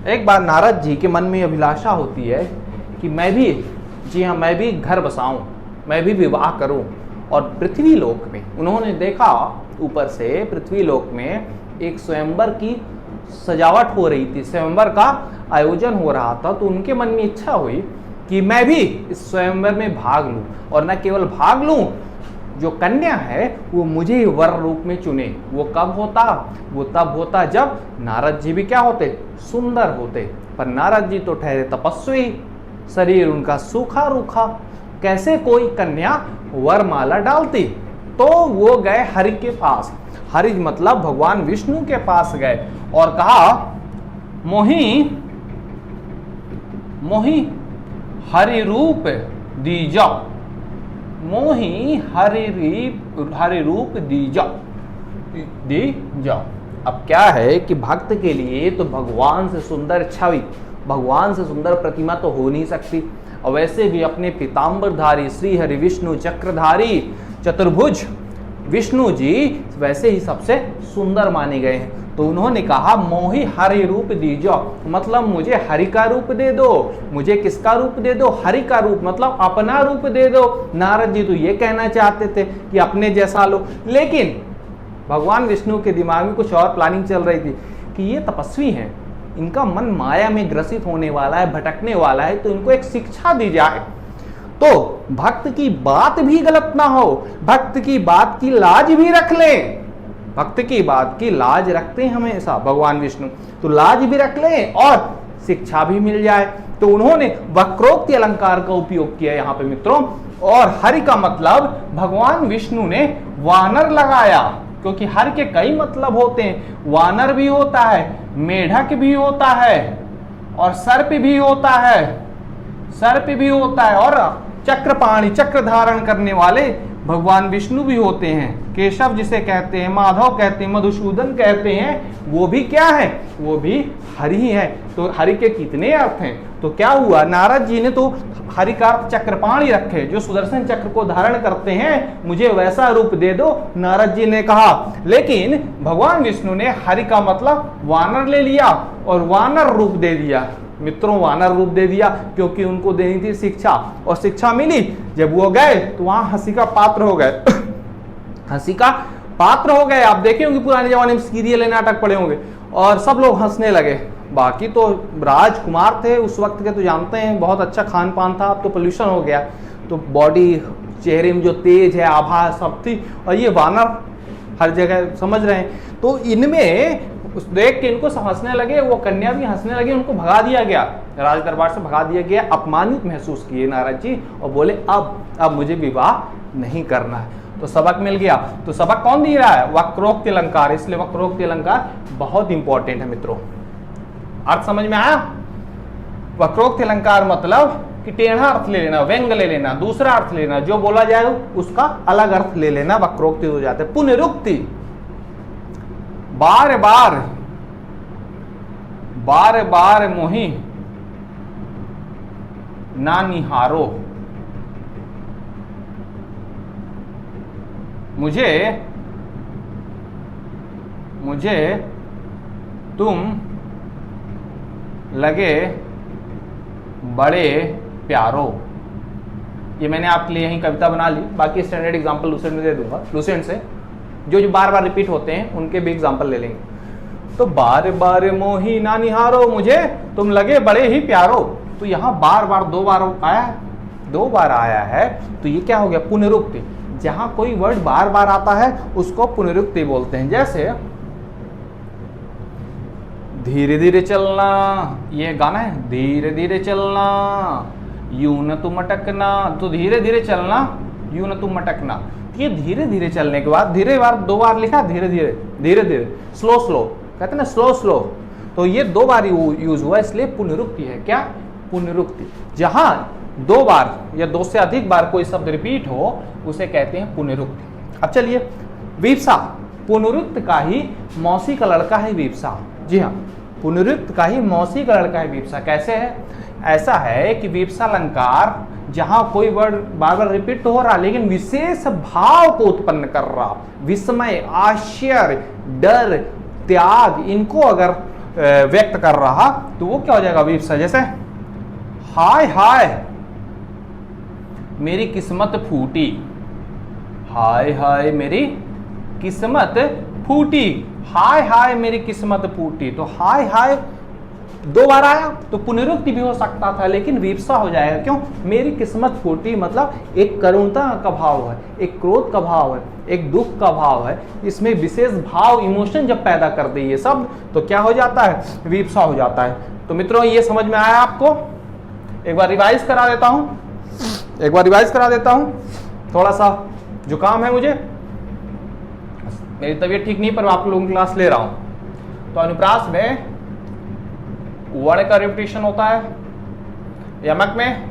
एक बार नारद जी के मन में अभिलाषा होती है कि मैं भी घर बसाऊं, मैं भी विवाह करूं। और पृथ्वी लोक में उन्होंने देखा, ऊपर से पृथ्वी लोक में एक स्वयंवर की सजावट हो रही थी, स्वयंवर का आयोजन हो रहा था। तो उनके मन में इच्छा हुई कि मैं भी इस स्वयंवर में भाग लूं, और न केवल भाग लूं, जो कन्या है वो मुझे वर रूप में चुने। वो कब होता? वो तब होता जब नारद जी भी क्या होते? सुंदर होते। पर नारद जी तो ठहरे तपस्वी, शरीर उनका सूखा रूखा, कैसे कोई कन्या वरमाला डालती? तो वो गए हरि के पास। हरि मतलब भगवान विष्णु के पास गए और कहा, मोहि हरि रूप दीजा, मोहि हरि रूप दीजा। अब क्या है कि भक्त के लिए तो भगवान से सुंदर छवि, भगवान से सुंदर प्रतिमा तो हो नहीं सकती। और वैसे भी अपने पीताम्बरधारी श्री हरि विष्णु चक्रधारी चतुर्भुज विष्णु जी वैसे ही सबसे सुंदर माने गए हैं। तो उन्होंने कहा, मोहि हरि रूप दीजो, मतलब मुझे हरि का रूप दे दो। मुझे किसका रूप दे दो? हरि का रूप, मतलब अपना रूप दे दो। नारद जी तो ये कहना चाहते थे कि अपने जैसा लो, लेकिन भगवान विष्णु के दिमाग में कुछ और प्लानिंग चल रही थी कि ये तपस्वी हैं, इनका मन माया में ग्रसित होने वाला है, भटकने वाला है, तो इनको एक शिक्षा दी जाए, तो भक्त की बात भी गलत ना हो, भक्त की बात की लाज भी रख ले। भक्त की बात की लाज रखते हैं हमेशा भगवान विष्णु, तो लाज भी रख ले और शिक्षा भी मिल जाए। तो उन्होंने वक्रोक्ति अलंकार का उपयोग किया यहाँ पे मित्रों। और हरि का मतलब भगवान विष्णु ने वानर लगाया, क्योंकि हर के कई मतलब होते हैं। वानर भी होता है, मेढक भी होता है, और सर्प भी होता है, और चक्रपाणी, चक्र धारण करने वाले भगवान विष्णु भी होते हैं। केशव जिसे कहते हैं, माधव कहते हैं, मधुसूदन कहते हैं, वो भी क्या है? वो भी हरि है। तो हरि के कितने अर्थ हैं? तो क्या हुआ, नारद जी ने तो हरि का अर्थ चक्रपाणी रखे, जो सुदर्शन चक्र को धारण करते हैं, मुझे वैसा रूप दे दो, नारद जी ने कहा। लेकिन भगवान विष्णु ने हरि का मतलब वानर ले लिया और वानर रूप दे दिया मित्रों, वानर रूप दे दिया, क्योंकि उनको देनी थी शिक्षा, और शिक्षा मिली। जब वो गए तो वहां हंसी का पात्र हो गए हंसी का पात्र हो गए। आप देखे होंगे पुराने जमाने में सीरियल नाटक पड़े होंगे, और सब लोग हंसने लगे। बाकी तो राजकुमार थे उस वक्त के, तो जानते हैं बहुत अच्छा खान पान था। अब तो पोल्यूशन हो गया, तो बॉडी चेहरे में जो तेज है, आभा है, सब थी, और ये वानर हर जगह, समझ रहे हैं। तो इनमें देख के इनको हंसने लगे, वो कन्या भी हंसने लगी, उनको भगा दिया गया, राज दरबार से भगा दिया गया। अपमानित महसूस किए नारद जी और बोले अब मुझे विवाह नहीं करना है। तो सबक मिल गया। तो सबक कौन दे रहा है? वक्रोक्ति अलंकार। इसलिए वक्रोक्ति अलंकार बहुत इंपॉर्टेंट है मित्रों। अर्थ समझ में आया? वक्रोक्ति अलंकार मतलब कि टेढ़ा अर्थ ले लेना, व्यंग ले लेना, दूसरा अर्थ लेना, जो बोला जाए उसका अलग अर्थ ले लेना, वक्रोक्ति हो जाते हैं। पुनरुक्ति, बार बार मोहि ना निहारो, मुझे तुम लगे बड़े प्यारो। ये मैंने आपके लिए यही कविता बना ली, बाकी स्टैंडर्ड एग्जांपल लूसेंट में दे दूंगा। लूसेंट से जो बार बार रिपीट होते हैं उनके भी एग्जांपल ले लेंगे। तो बार बार मोही ना निहारो, मुझे तुम लगे बड़े ही प्यारो। तो यहाँ बार बार दो बार आया है, तो ये क्या हो गया? पुनरुक्ति। जहां कोई वर्ड बार बार आता है उसको पुनरुक्ति बोलते हैं। जैसे धीरे धीरे चलना, ये गाना है, धीरे धीरे चलना यूं न तुम अटकना। तो धीरे धीरे चलना यूं न तुम अटकना, ये धीरे धीरे चलने के बाद धीरे बार दो बार लिखा, धीरे धीरे, स्लो स्लो कहते हैं ना, स्लो स्लो। तो ये दो बार यूज हुआ, इसलिए पुनरुक्ति है। क्या? पुनरुक्ति। जहां दो बार या दो से अधिक बार कोई शब्द रिपीट हो उसे कहते हैं पुनरुक्ति। अब चलिए, वीप्सा, पुनरुक्त का ही मौसी का लड़का है वीप्सा। जी हाँ, पुनरुक्त का ही मौसी का लड़का है वीप्सा। कैसे है? ऐसा है कि वीप्सा अलंकार जहां कोई वर्ड बार बार रिपीट तो हो रहा लेकिन विशेष भाव को उत्पन्न कर रहा, विस्मय, आश्चर्य, डर, त्याग, इनको अगर व्यक्त कर रहा तो वो क्या हो जाएगा? वीप्सा। जैसे हाय हाय मेरी किस्मत फूटी, हाय हाय मेरी किस्मत फूटी, हाय हाय मेरी किस्मत फूटी। तो हाय हाय दो बार आया तो पुनरुक्ति भी हो सकता था, लेकिन वीप्सा हो जाएगा। क्यों? मेरी किस्मत फूटी मतलब एक करुणता का भाव है, एक क्रोध का भाव है, एक दुख का भाव है। इसमें विशेष भाव, इमोशन जब पैदा कर दे ये शब्द, तो क्या हो जाता है? वीप्सा हो जाता है। तो मित्रों, ये समझ में आया आपको? एक बार रिवाइज करा देता हूं, थोड़ा सा जुकाम है मुझे, मेरी तबीयत ठीक नहीं, पर आप लोगों की क्लास ले रहा हूं। तो अनुप्रास में वर्ण का रिपीटिशन होता है, यमक में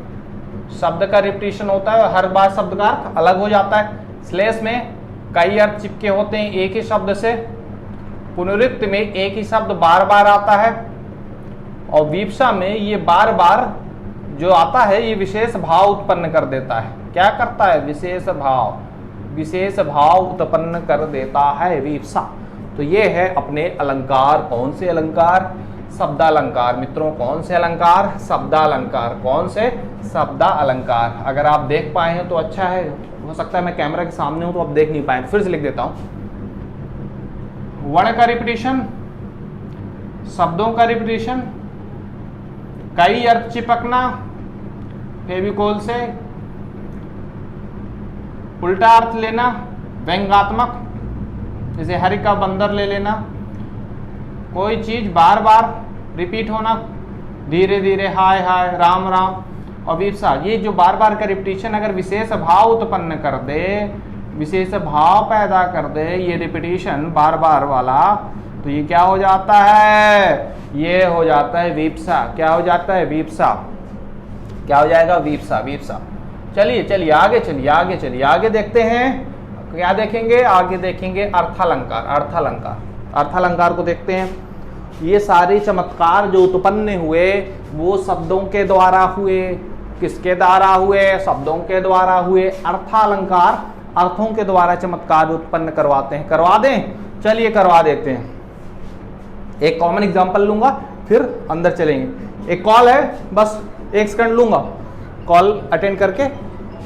शब्द का रिपीटिशन होता है और हर बार शब्द का अर्थ अलग हो जाता है। श्लेष में कई अर्थ चिपके होते हैं एक ही शब्द से, पुनरुक्त में एक ही शब्द बार बार आता है, और वीप्सा में ये बार बार जो आता है ये विशेष भाव उत्पन्न कर देता है। क्या करता है? विशेष भाव उत्पन्न कर देता है वीप्सा। तो ये है अपने अलंकार। कौन से अलंकार? शब्दालंकार। मित्रों, कौन से अलंकार? शब्दालंकार। कौन से? शब्दालंकार। अगर आप देख पाए हैं तो अच्छा है, हो सकता है मैं कैमरा के सामने हूं तो आप देख नहीं पाए, फिर से लिख देता हूं। वर्ण का रिपीटिशन, शब्दों का रिपीटिशन, कई अर्थ चिपकना फेविकोल से, उल्टा अर्थ लेना, व्यंग्यात्मक, जैसे हरि का बंदर ले लेना, कोई चीज बार बार रिपीट होना, धीरे धीरे, हाय हाय, राम राम, और वीप्सा। ये जो बार बार का रिपीटिशन अगर विशेष भाव उत्पन्न कर दे, विशेष भाव पैदा कर दे, ये रिपीटिशन बार बार वाला, तो ये क्या हो जाता है? ये हो जाता है वीप्सा। क्या हो जाता है? वीप्सा। क्या हो जाएगा? वीप्सा। चलिए आगे देखते हैं। क्या देखेंगे? आगे देखेंगे अर्थालंकार को देखते हैं। ये सारे चमत्कार जो उत्पन्न हुए वो शब्दों के द्वारा हुए। किसके द्वारा हुए? शब्दों के द्वारा हुए। अर्थालंकार अर्थों के द्वारा चमत्कार उत्पन्न करवाते हैं। करवा दें? चलिए करवा देते हैं। एक कॉमन एग्जांपल लूंगा, फिर अंदर चलेंगे। एक कॉल है, बस 1 सेकंड लूंगा, कॉल अटेंड करके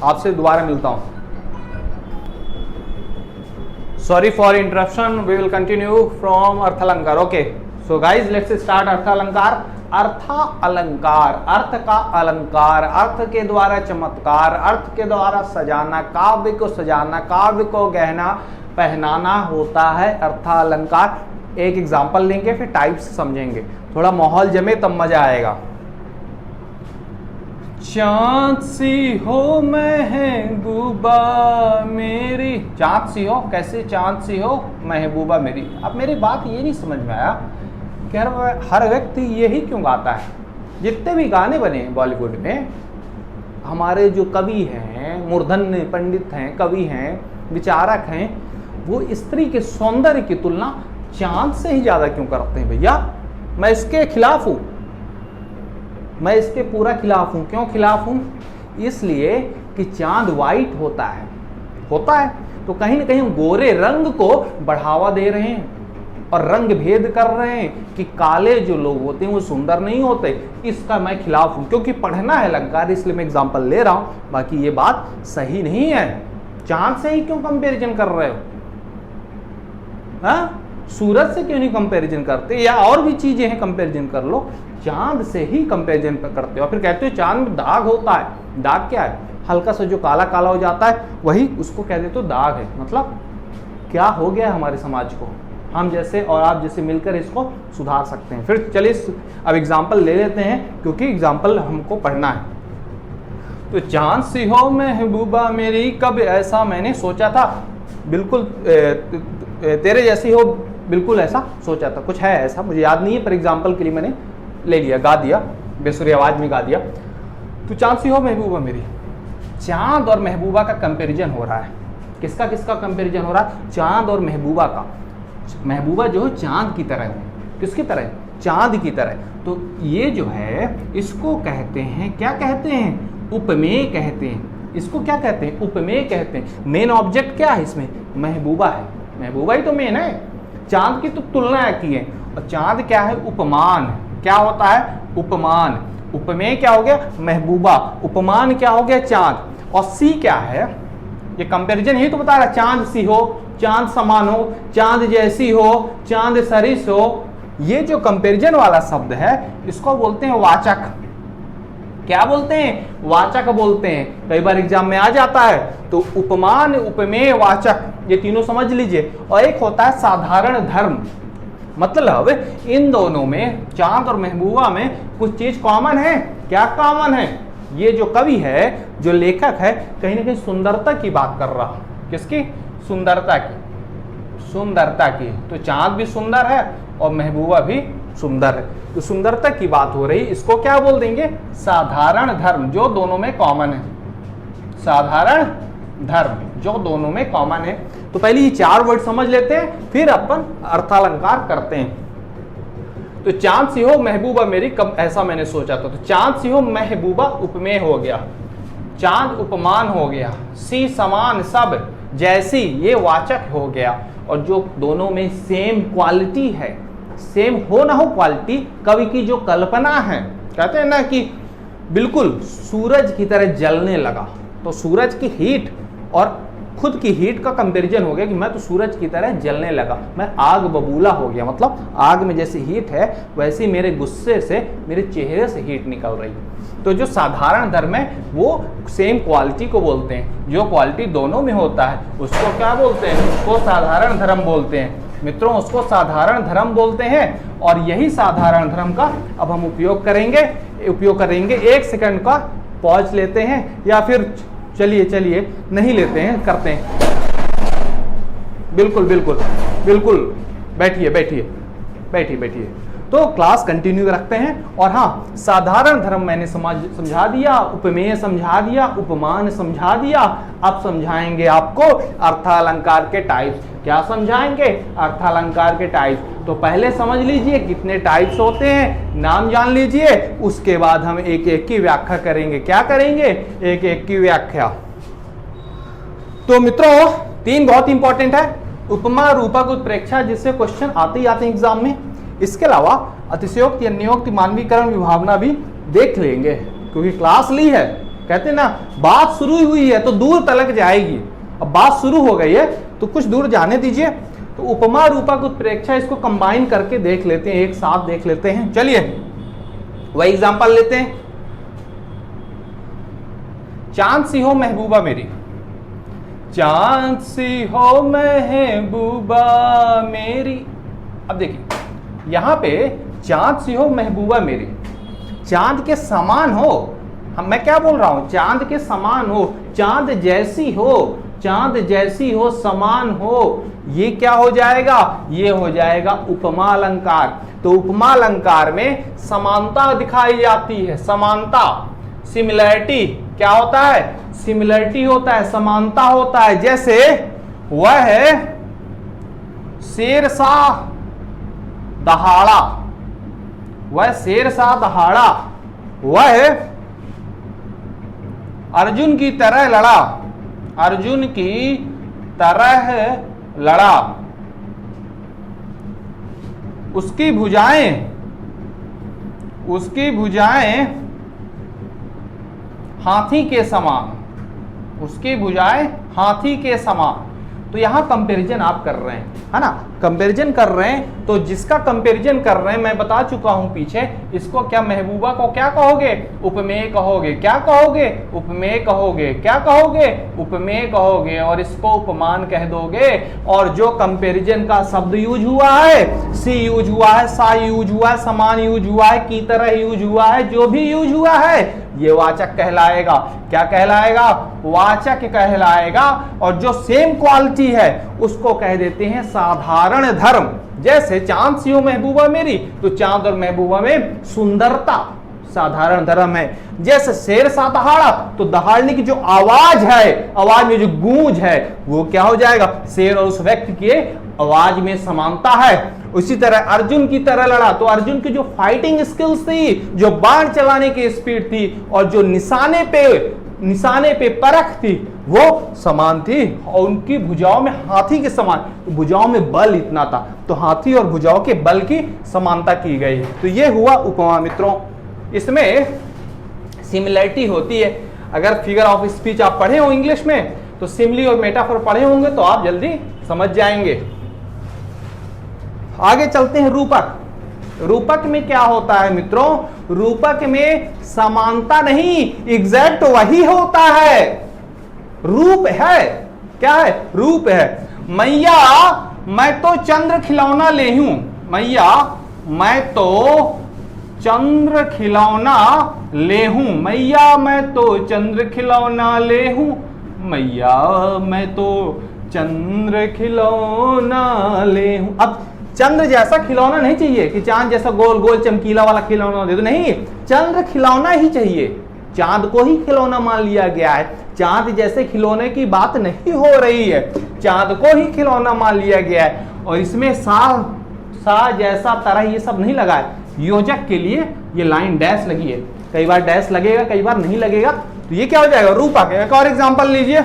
आपसे दोबारा मिलता हूं। Sorry for interruption, we will continue from अर्थालंकार। Okay, so guys let's start अर्थालंकार। अर्था अलंकार, अर्थ का अलंकार, अर्थ के द्वारा चमत्कार, अर्थ के द्वारा सजाना, काव्य को सजाना, काव्य को गहना पहनाना होता है अर्था अलंकार। एक एग्जाम्पल लेंगे फिर टाइप्स समझेंगे, थोड़ा माहौल जमे तब मजा आएगा। चांद सी हो महबूबा मेरी, चांद सी हो, कैसे चांद सी हो महबूबा मेरी। अब मेरी बात ये नहीं समझ में आया कि हर व्यक्ति यही क्यों गाता है। जितने भी गाने बने बॉलीवुड में, हमारे जो कवि हैं, मूर्धन्य पंडित हैं, कवि हैं, विचारक हैं, वो स्त्री के सौंदर्य की तुलना चांद से ही ज्यादा क्यों करते हैं। भैया मैं इसके खिलाफ हूं, मैं इसके पूरा खिलाफ हूं। क्यों खिलाफ हूं? इसलिए कि चांद वाइट होता है तो कहीं ना कहीं हम गोरे रंग को बढ़ावा दे रहे हैं और रंग भेद कर रहे हैं कि काले जो लोग होते हैं वो सुंदर नहीं होते। इसका मैं खिलाफ हूं, क्योंकि पढ़ना है अलंकार, इसलिए मैं एग्जाम्पल ले रहा हूं। बाकी ये बात सही नहीं है। चांद से ही क्यों कंपेरिजन कर रहे हो? हाँ, सूरज से क्यों नहीं कंपैरिजन करते, या और भी चीजें हैं कंपैरिजन कर लो, चांद से ही कंपैरिजन करते हो। फिर कहते हो चांद में दाग होता है। दाग क्या है? हल्का सा जो काला काला हो जाता है वही उसको कह देते हो दाग है। मतलब क्या हो गया है हमारे समाज को? हम जैसे और आप जैसे मिलकर इसको सुधार सकते हैं। फिर चलिए अब एग्जाम्पल ले लेते हैं, क्योंकि एग्जाम्पल हमको पढ़ना है। तो चांद सी हो महबूबा मेरी, कब ऐसा मैंने सोचा था, बिल्कुल तेरे जैसी हो, बिल्कुल ऐसा सोचा था। कुछ है ऐसा, मुझे याद नहीं है, पर एग्जाम्पल के लिए मैंने ले लिया, गा दिया, बेसुरी आवाज में गा दिया। तो चांद सी हो महबूबा मेरी, चांद और महबूबा का कंपैरिजन हो रहा है। किसका किसका कंपैरिजन हो रहा है? चांद और महबूबा का। महबूबा जो है चांद की तरह है। किसकी तरह? चांद की तरह। तो ये जो है इसको कहते हैं, क्या कहते हैं? उपमेय कहते हैं। इसको क्या कहते हैं? उपमेय कहते हैं। मेन ऑब्जेक्ट क्या है इसमें? महबूबा है। महबूबा ही तो मेन है। चांद की तो तुलना की है, और चांद क्या है? उपमान। क्या होता है? उपमान। उपमेय क्या हो गया? महबूबा। उपमान क्या हो गया? चांद। और सी क्या है? ये कंपैरिजन ही तो बता रहा है। चांद सी हो, चांद समान हो, चांद जैसी हो, चांद सरिस हो। ये जो कंपैरिजन वाला शब्द है इसको बोलते हैं वाचक। क्या बोलते हैं? वाचक बोलते हैं। कई बार एग्जाम में आ जाता है। तो उपमान, उपमेय, वाचक, ये तीनों समझ लीजिए। और एक होता है साधारण धर्म। मतलब इन दोनों में, चांद और महबूबा में कुछ चीज कॉमन है। क्या कॉमन है? ये जो कवि है, जो लेखक है, कहीं ना कहीं सुंदरता की बात कर रहा। किसकी? सुंदरता की। सुंदरता की। तो चांद भी सुंदर है और महबूबा भी सुंदर है, तो सुंदरता की बात हो रही। इसको क्या बोल देंगे? साधारण धर्म, जो दोनों में कॉमन है। साधारण धर्म जो दोनों में कॉमन है। तो पहले ये चार वर्ड समझ लेते हैं, फिर अपन अर्थालंकार करते हैं। तो चांद सी हो महबूबा मेरी, कब ऐसा मैंने सोचा था। तो चांद सी हो महबूबा उपमेय हो गया, चांद उपमान हो गया, सी समान, सब जैसी ये वाचक हो गया। और जो दोनों में सेम क्वालिटी है, सेम हो ना हो क्वालिटी, कवि की जो कल्पना है, कहते हैं ना कि बिल्कुल सूरज की तरह जलने लगा। तो सूरज की हीट और खुद की हीट का कंपैरिजन हो गया कि मैं तो सूरज की तरह जलने लगा, मैं आग बबूला हो गया। मतलब आग में जैसी हीट है वैसे मेरे गुस्से से, मेरे चेहरे से हीट निकल रही है। तो जो साधारण धर्म है वो सेम क्वालिटी को बोलते हैं। जो क्वालिटी दोनों में होता है उसको क्या बोलते हैं? उसको साधारण धर्म बोलते हैं। मित्रों, उसको साधारण धर्म बोलते हैं। और यही साधारण धर्म का अब हम उपयोग करेंगे। एक सेकंड का पॉज लेते हैं, या फिर चलिए नहीं लेते हैं, करते हैं। बिल्कुल बैठिए। तो क्लास कंटिन्यू रखते हैं। और हाँ, साधारण धर्म मैंने समझा दिया, उपमेय समझा दिया, उपमान समझा दिया। अब समझाएंगे आपको अर्थालंकार के टाइप्स। क्या समझाएंगे? अर्थालंकार के टाइप्स। तो पहले समझ लीजिए कितने टाइप्स होते हैं, नाम जान लीजिए, उसके बाद हम एक एक की व्याख्या करेंगे। क्या करेंगे? एक एक की व्याख्या। तो मित्रों, तीन बहुत इंपॉर्टेंट है। उपमा, रूपक, उत्प्रेक्षा, जिससे क्वेश्चन आते ही आते हैं एग्जाम में। इसके अलावा अतिशयोक्ति, अन्योक्ति, मानवीकरण, विभावना भी देख लेंगे, क्योंकि क्लास ली है। कहते हैं ना, बात शुरू हुई है तो दूर तलक जाएगी। अब बात शुरू हो गई है तो कुछ दूर जाने दीजिए। तो उपमा, रूपक, उत्प्रेक्षा, इसको कंबाइन करके देख लेते हैं, एक साथ देख लेते हैं। चलिए वही एग्जांपल लेते हैं, चांद सी हो महबूबा मेरी, चांद सी हो महबूबा मेरी। अब देखिए यहां पे चांद सी हो महबूबा मेरी, चांद के समान हो, मैं क्या बोल रहा हूं, चांद के समान हो, चांद जैसी हो, चांद जैसी हो, समान हो, ये क्या हो जाएगा, ये हो जाएगा उपमा अलंकार। तो उपमा अलंकार में समानता दिखाई जाती है, समानता, सिमिलैरिटी क्या होता है, सिमिलैरिटी होता है, समानता होता है। जैसे वह है शेर सा दहाड़ा, वह शेर सा दहाड़ा, वह अर्जुन की तरह लड़ा, अर्जुन की तरह लड़ा, उसकी भुजाएं हाथी के समान, उसकी भुजाएं हाथी के समान। तो यहां कंपैरिजन आप कर रहे हैं, है ना, कंपैरिजन कर रहे हैं। तो जिसका कंपैरिजन कर रहे हैं मैं बता चुका हूं पीछे, इसको क्या महबूबा को क्या कहोगे, उपमेय कहोगे। क्या कहोगे, उपमेय कहोगे। क्या कहोगे, उपमेय कहोगे, और इसको उपमान कह दोगे। और जो कंपैरिजन का शब्द यूज हुआ है, सी यूज हुआ है, सा यूज हुआ है, समान यूज हुआ है, की तरह यूज हुआ है, जो भी यूज हुआ है ये वाचक कहलाएगा। क्या कहलाएगा, वाचक कहलाएगा। और जो सेम क्वालिटी है उसको कह देते हैं साधारण धर्म। जैसे चांद सी हो महबूबा मेरी, तो चांद और महबूबा में सुंदरता साधारण धर्म है। जैसे शेर सा दहाड़ा, तो दहाड़ने की जो आवाज है, आवाज में जो गूंज है, वो क्या हो जाएगा, शेर और उस व्यक्ति के आवाज में समानता है। उसी तरह अर्जुन की तरह लड़ा, तो अर्जुन की जो फाइटिंग स्किल्स थी, जो बाण चलाने की स्पीड थी, और जो निशाने पे परख थी, वो समान थी। और उनकी भुजाओं में हाथी के समान, तो भुजाओं में बल इतना था, तो हाथी और भुजाओं के बल की समानता की गई। तो ये हुआ उपमा मित्रों। इसमें सिमिलैरिटी होती है। अगर फिगर ऑफ स्पीच आप पढ़े हो इंग्लिश में, तो सिमिली और मेटाफोर पढ़े होंगे तो आप जल्दी समझ जाएंगे। आगे चलते हैं रूपक। रूपक में क्या होता है मित्रों, रूपक में समानता नहीं, एग्जैक्ट वही होता है। रूप है, क्या है, रूप है। मैया मैं तो चंद्र खिलौना ले हूं, मैया मैं तो चंद्र खिलौना ले हूं, मैया मैं तो चंद्र खिलौना ले हूं, मैया मैं तो चंद्र खिलौना ले हूं। अब चंद्र जैसा खिलौना नहीं चाहिए कि चांद जैसा गोल गोल चमकीला वाला खिलौना दे दो, नहीं, चंद्र खिलौना ही चाहिए। चांद को ही खिलौना मान लिया गया है, चांद जैसे खिलौने की बात नहीं हो रही है, चांद को ही खिलौना मान लिया गया है। और इसमें सा जैसा तरह ये सब नहीं लगा है, योजक के लिए ये लाइन डैश लगी है, कई बार डैश लगेगा कई बार नहीं लगेगा। तो ये क्या हो जाएगा, रूपक। एक और एग्जांपल लीजिए,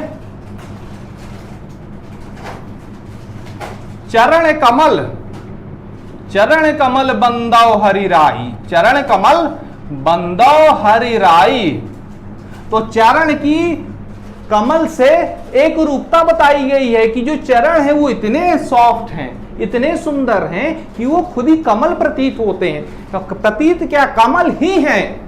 चरण कमल, चरण कमल बंदौ हरि राई, चरण कमल बंदौ हरि राई। तो चरण की कमल से एक रूपता बताई गई है कि जो चरण है वो इतने सॉफ्ट हैं, इतने सुंदर हैं कि वो खुद ही कमल प्रतीत होते हैं। प्रतीत क्या, कमल ही हैं।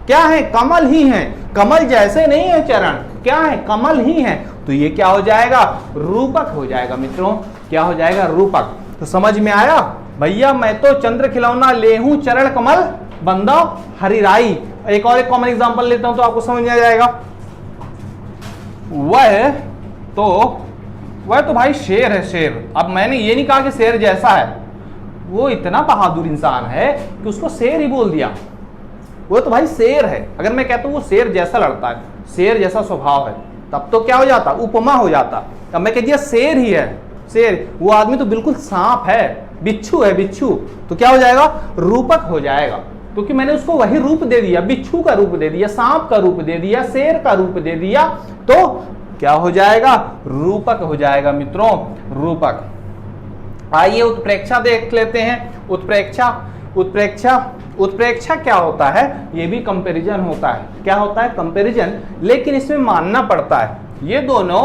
क्या है, कमल ही हैं, कमल जैसे नहीं है चरण, क्या है, कमल ही हैं। तो ये क्या हो जाएगा, रूपक हो जाएगा मित्रों। क्या हो जाएगा, रूपक। तो समझ में आया, भैया मैं तो चंद्र खिलौना ले हूं, चरण कमल बंदौ हरि राई। एक और एक कॉमन एग्जांपल लेता हूं तो आपको समझ में आ जाएगा। वह तो भाई शेर है, शेर। अब मैंने ये नहीं कहा कि शेर जैसा है, वो इतना बहादुर इंसान है कि उसको शेर ही बोल दिया। वो तो भाई शेर है। अगर मैं कहता हूं वो शेर जैसा लड़ता है, शेर जैसा स्वभाव है, तब तो क्या हो जाता, उपमा हो जाता। अब मैं कह दिया शेर ही है, शेर, वो आदमी तो बिल्कुल सांप है, बिच्छू है, बिच्छू, तो क्या हो जाएगा, रूपक हो जाएगा। क्योंकि मैंने उसको वही रूप दे दिया, बिच्छू का रूप दे दिया, सांप का रूप दे दिया, शेर का रूप दे दिया, तो क्या हो जाएगा, रूपक हो जाएगा मित्रों, रूपक। आइए उत्प्रेक्षा देख लेते हैं। उत्प्रेक्षा, उत्प्रेक्षा, उत्प्रेक्षा क्या होता है, ये भी कंपैरिजन होता है। क्या होता है, कंपैरिजन, लेकिन इसमें मानना पड़ता है ये दोनों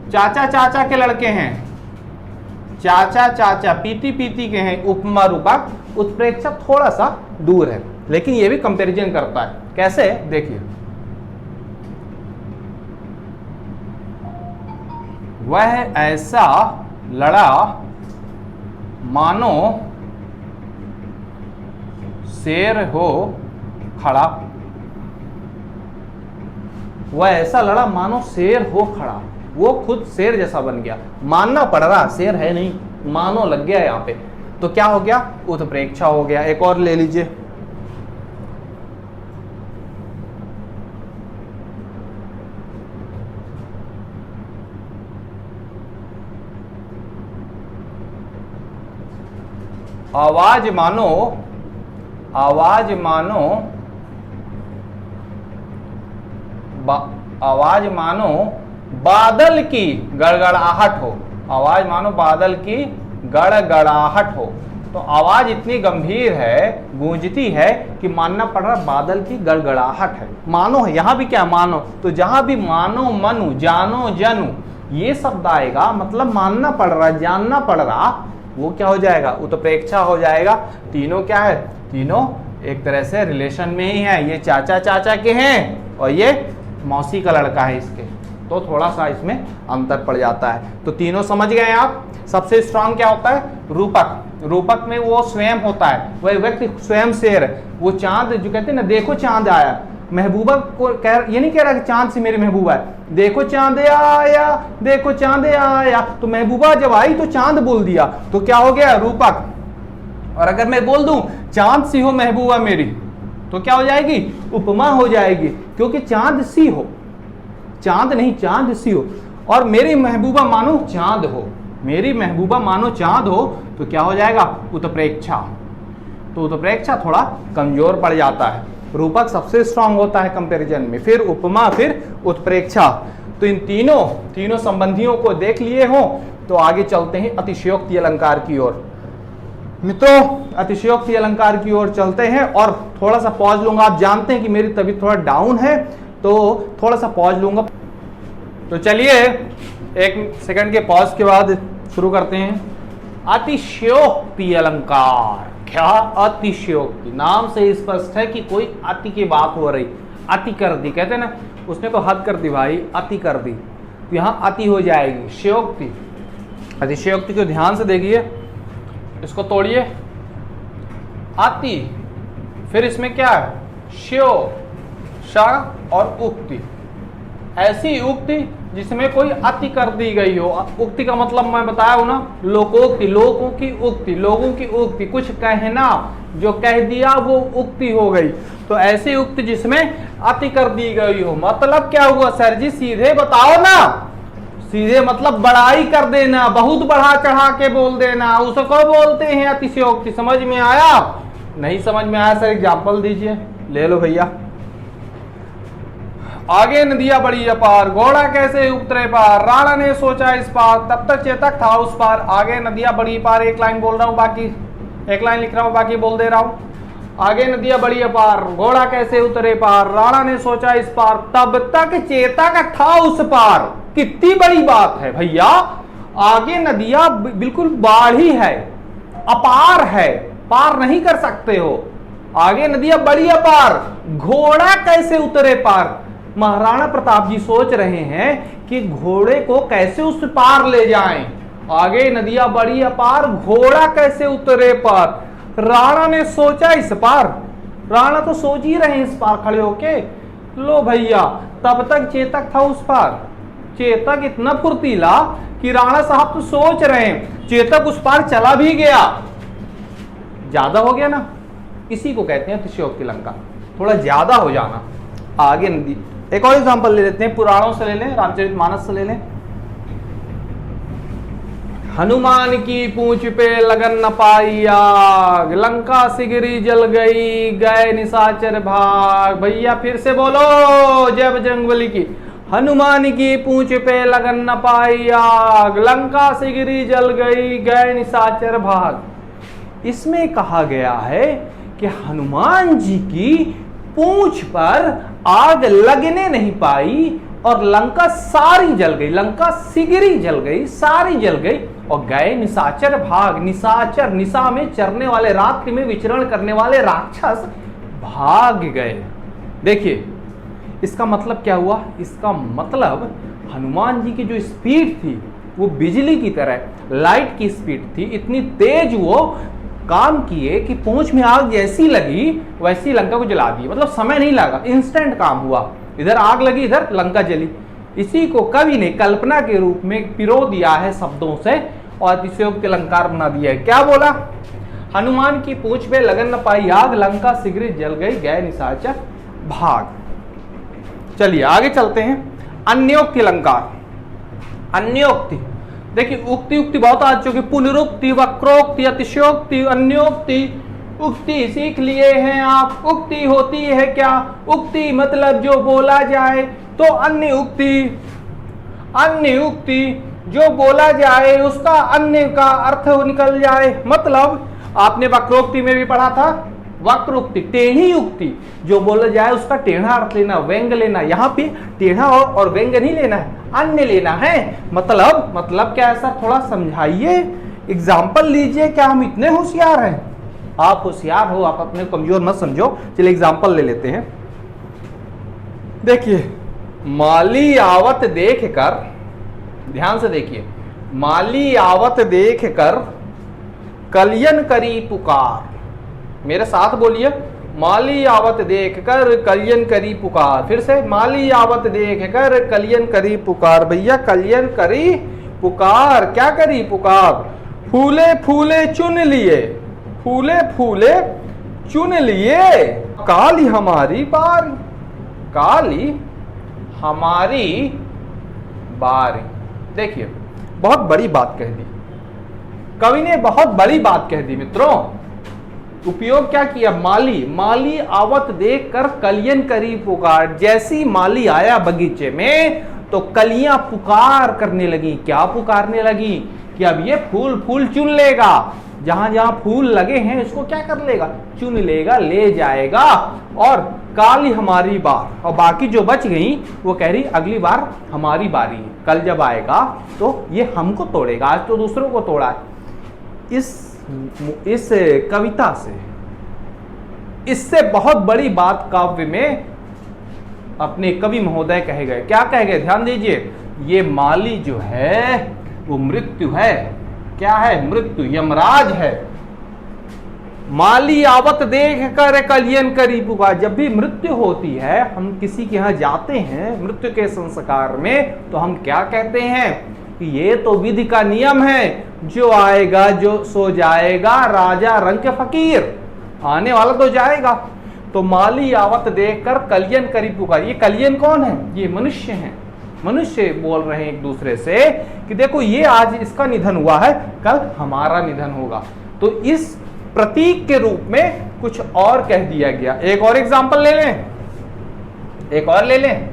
चाचा चाचा के लड़के हैं, चाचा चाचा पीती पीती के हैं, उपमा रूपक उत्प्रेक्षा थोड़ा सा दूर है, लेकिन ये भी कंपैरिजन करता है। कैसे, देखिए, वह ऐसा लड़ा मानो शेर हो खड़ा, वह ऐसा लड़ा मानो शेर हो खड़ा, वो खुद शेर जैसा बन गया। मानना पड़ रहा, शेर है नहीं, मानो लग गया यहाँ पे, तो क्या हो गया, उत्प्रेक्षा हो गया। एक और ले लीजिए, आवाज मानो बादल की गड़गड़ाहट हो, आवाज मानो बादल की गड़गड़ाहट हो। तो आवाज इतनी गंभीर है, गूंजती है कि मानना पड़ रहा बादल की गड़गड़ाहट है। मानो है, यहां भी क्या मानो, तो जहां भी मानो, मनु, जानो, जनु ये शब्द आएगा, मतलब मानना पड़ रहा, जानना पड़ रहा, वो क्या हो जाएगा, उत्प्रेक्षा हो जाएगा। तीनों क्या है, तीनों एक तरह से रिलेशन में ही है। ये चाचा चाचा के हैं और ये मौसी का लड़का है इसके, तो थोड़ा सा इसमें अंतर पड़ जाता है। तो तीनों समझ गए आप। सबसे स्ट्रांग क्या होता है, रूपक। रूपक में वो स्वयं होता है, वह व्यक्ति स्वयं शेर है। वो चांद जो कहते हैं ना, देखो चांद आया, महबूबा को ये नहीं कह रहा कि चांद से मेरी महबूबा है, देखो चांद आया, देखो चांद आया, तो महबूबा जब आई तो चांद बोल दिया, तो क्या हो गया, रूपक। और अगर मैं बोल दूं चांद सी हो महबूबा मेरी, तो क्या हो जाएगी, उपमा हो जाएगी, क्योंकि चांद सी हो, चांद नहीं चांद सी हो। और मेरी महबूबा मानो चांद हो, मेरी महबूबा मानो चांद हो, तो क्या हो जाएगा, उत्प्रेक्षा। तो उत्प्रेक्षा थोड़ा कमजोर पड़ जाता है। रूपक सबसे स्ट्रांग होता है कंपैरिजन में, फिर उपमा, फिर उत्प्रेक्षा। तो इन तीनों संबंधियों को देख लिए हो, तो आगे चलते हैं अतिशयोक्ति अलंकार की ओर। मित्रों, अतिशयोक्ति अलंकार की ओर चलते हैं, और थोड़ा सा पॉज लूंगा। आप जानते हैं कि मेरी तबीयत थोड़ा डाउन है, तो थोड़ा सा पॉज लूंगा। तो चलिए 1 सेकंड के पॉज के बाद शुरू करते हैं। अतिशयोक्ति अलंकार। क्या, अतिशयोक्ति, नाम से स्पष्ट है कि कोई अति की बात हो रही, अति कर दी, कहते हैं ना, उसने तो हद कर दी भाई, अति कर दी, तो यहां अति हो जाएगी, शयोक्ति। अतिशयोक्ति को ध्यान से देखिए, इसको तोड़िए, अति, फिर इसमें क्या है, श्यो, श और उक्ति। ऐसी उक्ति जिसमें कोई अति कर दी गई हो। उक्ति का मतलब मैं बताया हूं ना, लोकोक्ति, लोगों की उक्ति, लोगों की उक्ति, कुछ कहना, जो कह दिया वो उक्ति हो गई। तो ऐसी उक्ति जिसमें अति कर दी गई हो। मतलब क्या हुआ सर जी, सीधे बताओ ना। सीधे मतलब बड़ाई कर देना, बहुत बढ़ा चढ़ा के बोल देना, उसको बोलते हैं अतिशयोक्ति। समझ में आया? नहीं समझ में आया सर एग्जाम्पल दीजिए, ले लो भैया। आगे नदियां बड़ी अपार, घोड़ा कैसे उतरे पार, राणा ने सोचा इस पार, तब तक चेतक था उस पार। आगे नदियां बड़ी पार, एक लाइन बोल रहा हूं, बाकी एक लाइन लिख रहा हूं, बाकी बोल दे रहा हूं। आगे नदियां बड़ी अपार, घोड़ा कैसे उतरे पार, राणा ने सोचा इस पार, तब तक चेतक था उस पार। कितनी बड़ी बात है भैया। आगे नदियां बिल्कुल बाढ़ी है, अपार है, पार नहीं कर सकते हो। आगे नदियां बड़ी अपार, घोड़ा कैसे उतरे पार। महाराणा प्रताप जी सोच रहे हैं कि घोड़े को कैसे उस पार ले जाएं। आगे नदियां बड़ी अपार, घोड़ा कैसे उतरे पार। राणा ने सोचा इस पार, राणा तो सोच ही रहे इस पार खड़े होके। लो भैया, तब तक चेतक था उस पार। चेतक इतना फुर्तीला कि राणा साहब तो सोच रहे हैं, चेतक उस पार चला भी गया। ज्यादा हो गया ना, इसी को कहते हैं अतिशयोक्ति अलंकार, थोड़ा ज्यादा हो जाना। आगे नदी, एक और एग्जांपल ले लेते हैं, पुराणों से ले लें, रामचरितमानस से ले लें। हनुमान की पूंछ पे लगन न पाई आग, लंका सिगरी जल गई, गए निशाचर भाग। भैया फिर से बोलो, जय बजरंगबली की। हनुमान की पूंछ पे लगन न पाई आग, लंका सिगरी जल गई, गए निशाचर भाग। इसमें कहा गया है कि हनुमान जी की पूंछ पर आग लगने नहीं पाई और लंका सारी जल गई, लंका सिगरी जल गई, सारी जल गई। और गए निशाचर भाग। निशाचर, निशा में चरने वाले, रात्रि में विचरण करने वाले राक्षस भाग गए। देखिए इसका मतलब क्या हुआ? इसका मतलब हनुमान जी की जो स्पीड थी वो बिजली की तरह, लाइट की स्पीड थी, इतनी तेज वो काम किए कि पूंछ में आग जैसी लगी वैसी लंका को जला दिए। मतलब समय नहीं लगा, इंस्टेंट काम हुआ, इधर आग लगी इधर लंका जली। इसी को कवि ने कल्पना के रूप में पिरो दिया है शब्दों से और अतिशयोक्त अलंकार बना दिया है। क्या बोला? हनुमान की पूंछ में लगन न पाई आग, लंका शीघ्र जल गई, गए निशाचर भाग। चलिए आगे चलते हैं। अन्योक्ति अलंकार। अन्योक्ति, देखिए उक्ति उक्ति बहुत आ चुकी, पुनरुक्ति, वक्रोक्ति, अतिशयोक्ति, अन्योक्ति। उक्ति सीख लिए हैं आप। उक्ति होती है क्या? उक्ति मतलब जो बोला जाए। तो अन्य उक्ति, अन्य उक्ति जो बोला जाए उसका अन्य का अर्थ निकल जाए। मतलब आपने वक्रोक्ति में भी पढ़ा था, वक्रोक्ति टेढ़ी उक्ति, जो बोला जाए उसका टेढ़ा अर्थ लेना, व्यंग लेना। यहाँ पे टेढ़ा और व्यंग नहीं लेना है, अन्य लेना है। मतलब क्या है सर? थोड़ा समझाइए, एग्जाम्पल लीजिए। क्या हम इतने होशियार हैं? आप होशियार हो, आप अपने कमजोर मत समझो। चलिए एग्जाम्पल ले लेते हैं। देखिए, माली आवत देख कर, ध्यान से देखिए, माली आवत देख कर कलियन करी पुकार। मेरे साथ बोलिए, माली आवत देख कर कलियन करी पुकार। फिर से, माली आवत देख कर कलियन करी पुकार। भैया कलियन करी पुकार, क्या करी पुकार? फूले फूले चुन लिए, फूले फूले चुन लिए, काली हमारी बारी, काली हमारी बारी। देखिए बहुत बड़ी बात कह दी कवि ने, बहुत बड़ी बात कह दी मित्रों। उपयोग क्या किया? माली, माली आवत देख कर कलियन करी पुकार। जैसी माली आया बगीचे में तो कलियां पुकार करने लगी। क्या पुकारने लगी? कि अब ये फूल फूल चुन लेगा, जहां जहां फूल लगे हैं इसको क्या कर लेगा? चुन लेगा, ले जाएगा। और काली हमारी बार, और बाकी जो बच गई वो कह रही अगली बार हमारी बारी है, कल जब आएगा तो ये हमको तोड़ेगा, आज तो दूसरों को तोड़ा है। इस कविता से, इससे बहुत बड़ी बात काव्य में अपने कवि महोदय कहे गए। क्या कहे गए? ध्यान दीजिए, ये माली जो है वो मृत्यु है। क्या है? मृत्यु, यमराज है। माली आवत देख कर कलियन करी पुकार। जब भी मृत्यु होती है, हम किसी के यहाँ जाते हैं मृत्यु के संस्कार में, तो हम क्या कहते हैं कि ये तो विधि का नियम है, जो आएगा जो सो जाएगा, राजा रंग के फकीर, आने वाला तो जाएगा। तो माली आवत देख कर कलियन करी पुकार। ये कलियन कौन है? ये मनुष्य हैं। मनुष्य बोल रहे हैं एक दूसरे से कि देखो ये आज इसका निधन हुआ है, कल हमारा निधन होगा। तो इस प्रतीक के रूप में कुछ और कह दिया गया। एक और एग्जांपल ले लें, एक और ले लें।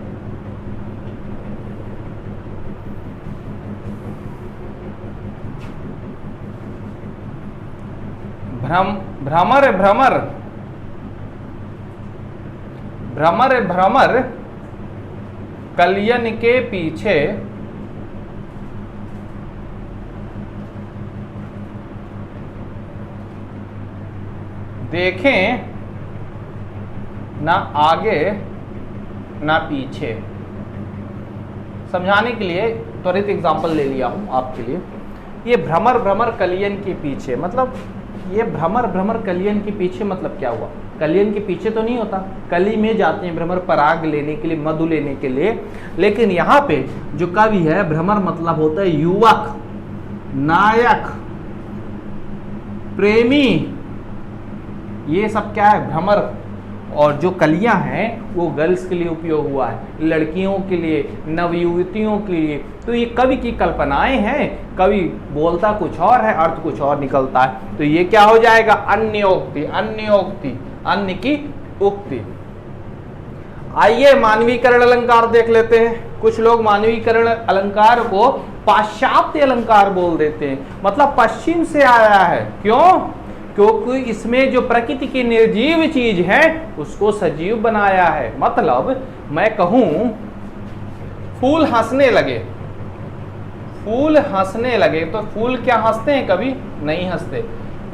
भ्रमर भ्रमर भ्रमर भ्रमर कलियन के पीछे देखें ना आगे ना पीछे। समझाने के लिए त्वरित एग्जांपल ले लिया हूं आपके लिए। ये भ्रमर भ्रमर कलियन के पीछे, मतलब ये भ्रमर भ्रमर कलियन के पीछे मतलब क्या हुआ? कलियन के पीछे तो नहीं होता, कली में जाते हैं भ्रमर पराग लेने के लिए, मधु लेने के लिए। लेकिन यहाँ पे जो कवि है, भ्रमर मतलब होता है युवक, नायक, प्रेमी, ये सब क्या है? भ्रमर। और जो कलियां हैं वो गर्ल्स के लिए उपयोग हुआ है, लड़कियों के लिए, नवयुवतियों के लिए। तो ये कवि की कल्पनाएं हैं, कवि बोलता कुछ और है, अर्थ कुछ और निकलता है। तो ये क्या हो जाएगा? अन्योक्ति, अन्योक्ति, अन्य की उक्ति। आइए मानवीकरण अलंकार देख लेते हैं। कुछ लोग मानवीकरण अलंकार को पाश्चात्य अलंकार बोल देते हैं, मतलब पश्चिम से आया है। क्यों? क्योंकि इसमें जो प्रकृति की निर्जीव चीज है उसको सजीव बनाया है। मतलब मैं कहूं फूल हंसने लगे, फूल हंसने लगे, तो फूल क्या हंसते हैं? कभी नहीं हंसते।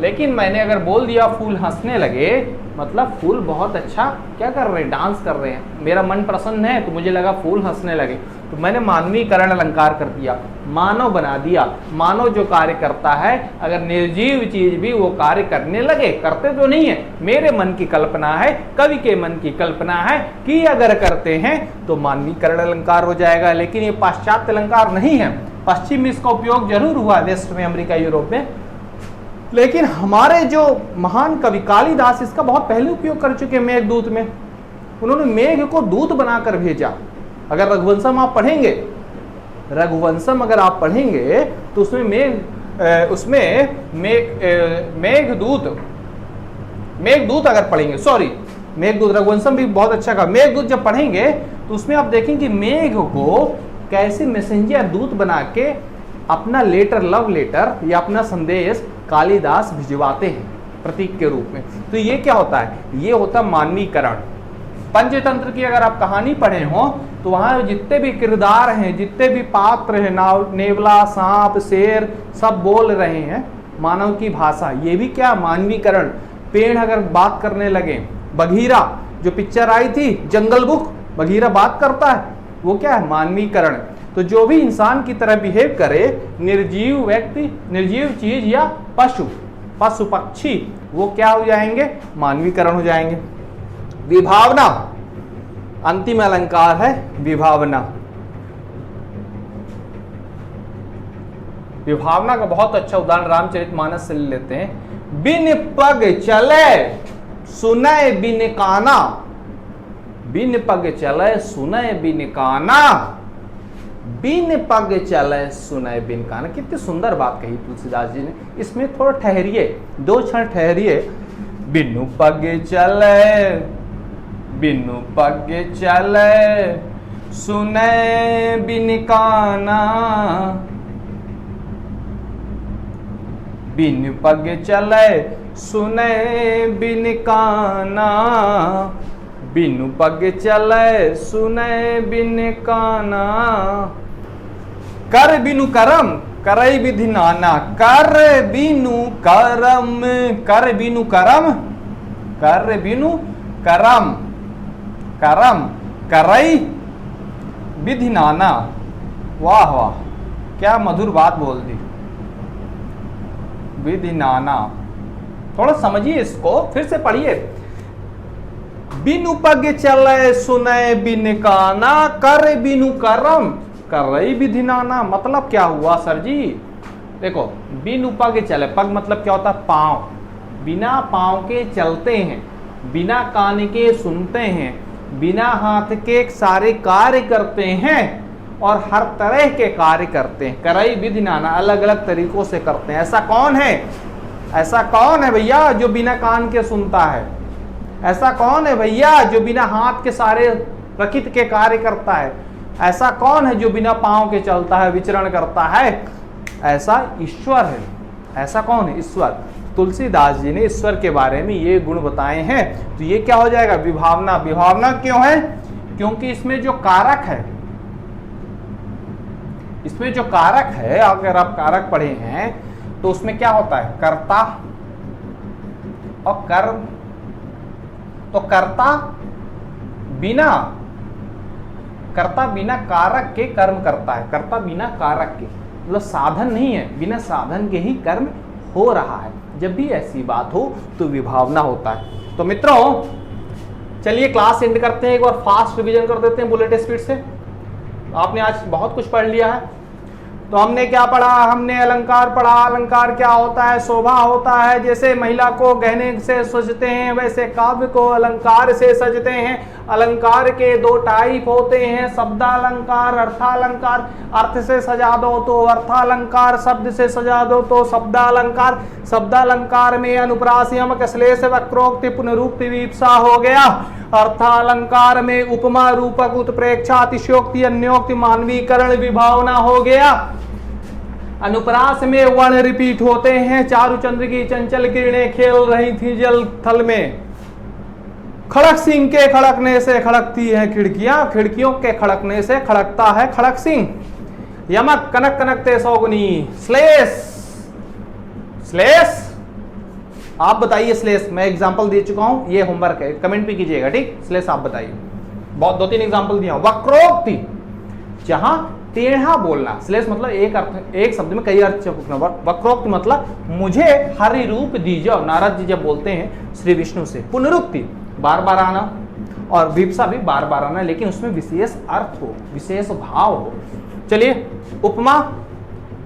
लेकिन मैंने अगर बोल दिया फूल हंसने लगे, मतलब फूल बहुत अच्छा क्या कर रहे हैं? डांस कर रहे हैं। मेरा मन प्रसन्न है तो मुझे लगा फूल हंसने लगे, तो मैंने मानवीकरण अलंकार कर दिया, मानव बना दिया। मानव जो कार्य करता है, अगर निर्जीव चीज भी वो कार्य करने लगे, करते तो नहीं है, मेरे मन की कल्पना है, कवि के मन की कल्पना है कि अगर करते हैं तो मानवीकरण अलंकार हो जाएगा। लेकिन ये पाश्चात्य अलंकार नहीं है। पश्चिम में इसका उपयोग जरूर हुआ, वेस्ट में, अमेरिका, यूरोप में, लेकिन हमारे जो महान कवि कालिदास इसका बहुत पहले उपयोग कर चुके हैं। मेघदूत में उन्होंने मेघ को दूत बनाकर भेजा। अगर रघुवंशम आप पढ़ेंगे, रघुवंशम अगर आप पढ़ेंगे तो उसमें मेघदूत अगर पढ़ेंगे, सॉरी मेघदूत, रघुवंशम भी बहुत अच्छा का, मेघदूत जब पढ़ेंगे तो उसमें आप देखेंगे मेघ को कैसे मैसेंजर दूत बना के अपना लेटर, लव लेटर या अपना संदेश कालिदास भिजवाते हैं प्रतीक के रूप में। तो ये क्या होता है? ये होता मानवीकरण। पंचतंत्र की अगर आप कहानी पढ़े हो तो वहां जितने भी किरदार हैं, जितने भी पात्र हैं, नेवला, सांप, शेर, सब बोल रहे हैं मानव की भाषा। ये भी क्या? मानवीकरण। पेड़ अगर बात करने लगे, बघीरा जो पिक्चर आई थी जंगल बुक, बघीरा बात करता है, वो क्या है? मानवीकरण। तो जो भी इंसान की तरह बिहेव करे, निर्जीव व्यक्ति, निर्जीव चीज या पशु पक्षी, वो क्या हो जाएंगे? मानवीकरण हो जाएंगे। विभावना अंतिम अलंकार है, विभावना। विभावना का बहुत अच्छा उदाहरण रामचरितमानस से ले लेते हैं। बिन पग चले सुनय बिन काना, बिन पग चले सुनय बिन काना, बिन पग चले सुनय बिन काना। कितनी सुंदर बात कही तुलसीदास जी ने। इसमें थोड़ा ठहरिए, 2 क्षण ठहरिए। बिनु पग चले, बिनु पग चले सुनय बिन काना, बिन पग चले सुनय बिन काना, बिनु पग चले सुनय बिन काना। कर बिनु करम करई विधि नाना, कर बिनु करम, कर बिनु करम, कर बिनु करम, करम करई विधि नाना। वाह वाह, क्या मधुर बात बोल दी, विधि नाना। थोड़ा समझिए इसको, फिर से पढ़िए। बिनु पग चले सुनय बिन काना, कर बिनु करम करई विधि नाना। मतलब क्या हुआ सर जी? देखो, बिनु पग चले, पग मतलब क्या होता है? पांव। बिना पांव के चलते हैं, बिना कान के सुनते हैं, बिना हाथ के सारे कार्य करते हैं और हर तरह के कार्य करते हैं। करई विधि नाना, अलग अलग तरीकों से करते हैं। ऐसा कौन है? ऐसा कौन है भैया जो बिना कान के सुनता है? ऐसा कौन है भैया जो बिना हाथ के सारे प्रकृति के कार्य करता है? ऐसा कौन है जो बिना पांव के चलता है, विचरण करता है? ऐसा ईश्वर है। ऐसा कौन है? ईश्वर। तुलसीदास जी ने ईश्वर के बारे में ये गुण बताए हैं। तो ये क्या हो जाएगा? विभावना। विभावना क्यों है? क्योंकि इसमें जो कारक है, इसमें जो कारक है, अगर आप कारक पढ़े हैं तो उसमें क्या होता है? कर्ता और कर्म। तो कर्ता बिना कारक के कर्म करता है। कर्ता बिना कारक के, मतलब साधन नहीं है, बिना साधन के ही कर्म हो रहा है। जब भी ऐसी बात हो तो विभावना होता है। तो मित्रों, चलिए क्लास एंड करते हैं, एक बार फास्ट रिवीजन कर देते हैं बुलेट स्पीड से। आपने आज बहुत कुछ पढ़ लिया है। तो हमने क्या पढ़ा? हमने अलंकार पढ़ा। अलंकार क्या होता है? शोभा होता है। जैसे महिला को गहने से सजते हैं, वैसे काव्य को अलंकार से सजते हैं। अलंकार के 2 टाइप होते हैं, शब्दालंकार, अर्थालंकार। अर्थ से सजा दो तो अर्थालंकार, शब्द से सजा दो तो शब्दालंकार। शब्दालंकार में अनुप्रास, यमक, श्लेष, वक्रोक्ति, पुनरुक्ति, विप्सा हो गया। अर्थालंकार में उपमा, रूपक, उत्प्रेक्षा, अतिशयोक्ति, अन्योक्ति, मानवीकरण, विभावना हो गया। अनुप्रास में वर्ण रिपीट होते हैं। चारुचंद्र की चंचल किरणें खेल रही थी जल थल में। खड़क सिंह के खड़कने से खड़कती है खिड़कियां, खिड़कियों के खड़कने से खड़कता है खड़क सिंह। यमक कनक कनकते सौगुनी, श्लेष, श्लेष आप बताइए श्लेष, मैं एग्जांपल दे चुका हूं, ये होमवर्क है, कमेंट भी कीजिएगा, ठीक। श्लेष आप बताइए, बहुत 2-3 एग्जांपल दिया। वक्रोक्ति, जहां टेढ़ा बोलना, श्लेष मतलब एक अर्थ, एक शब्द में कई अर्थ छुपना। वक्रोक्ति मतलब मुझे हरि रूप दीजो, नारद जी जब बोलते हैं श्री विष्णु से। पुनरुक्ति बार बार आना, और विप्सा भी बार बार आना, लेकिन उसमें विशेष अर्थ हो, विशेष भाव हो। चलिए, उपमा,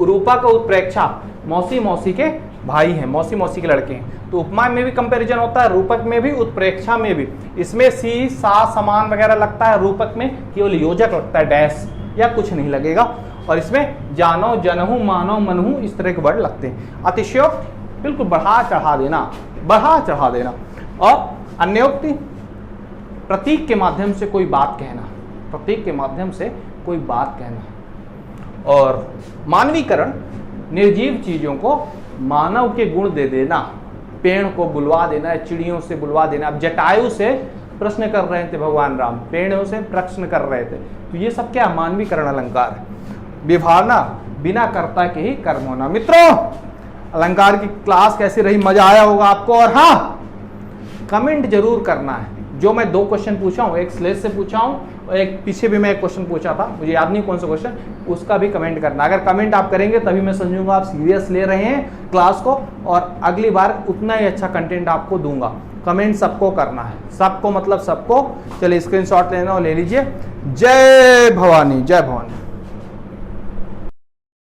रूपा का उत्प्रेक्षा, मौसी मौसी के भाई हैं, मौसी मौसी के लड़के हैं, तो उपमा में भी कंपैरिजन होता है, रूपक में भी, उत्प्रेक्षा में भी। इसमें सी, सा, समान वगैरह लगता है, रूपक में केवल योजक लगता है, डैश या कुछ नहीं लगेगा। और इसमें जानो, जनहु, मानो, मनहु, इस तरह के वर्ड लगते हैं। अतिशयोक्ति बिल्कुल बढ़ा चढ़ा देना, बढ़ा चढ़ा देना। और अन्योक्ति प्रतीक के माध्यम से कोई बात कहना, प्रतीक के माध्यम से कोई बात कहना। और मानवीकरण निर्जीव चीजों को मानव के गुण दे देना, पेड़ को बुलवा देना, चिड़ियों से बुलवा देना। अब जटायु से प्रश्न कर रहे थे भगवान राम, पेड़ों से प्रश्न कर रहे थे, तो ये सब क्या मानवीकरण अलंकार है। विभावना बिना कर्ता के ही कर्म होना। मित्रों, अलंकार की क्लास कैसी रही, मजा आया होगा आपको। और हाँ, कमेंट जरूर करना है। जो मैं 2 क्वेश्चन पूछा हूँ, एक श्लेष से पूछा हूँ और एक पीछे भी मैं एक क्वेश्चन पूछा था, मुझे याद नहीं कौन सा क्वेश्चन, उसका भी कमेंट करना। अगर कमेंट आप करेंगे तभी मैं समझूंगा आप सीरियस ले रहे हैं क्लास को, और अगली बार उतना ही अच्छा कंटेंट आपको दूंगा। कमेंट सबको करना है, सबको मतलब सबको। चलिए स्क्रीनशॉट लेना और ले लीजिए। जय भवानी, जय भवानी।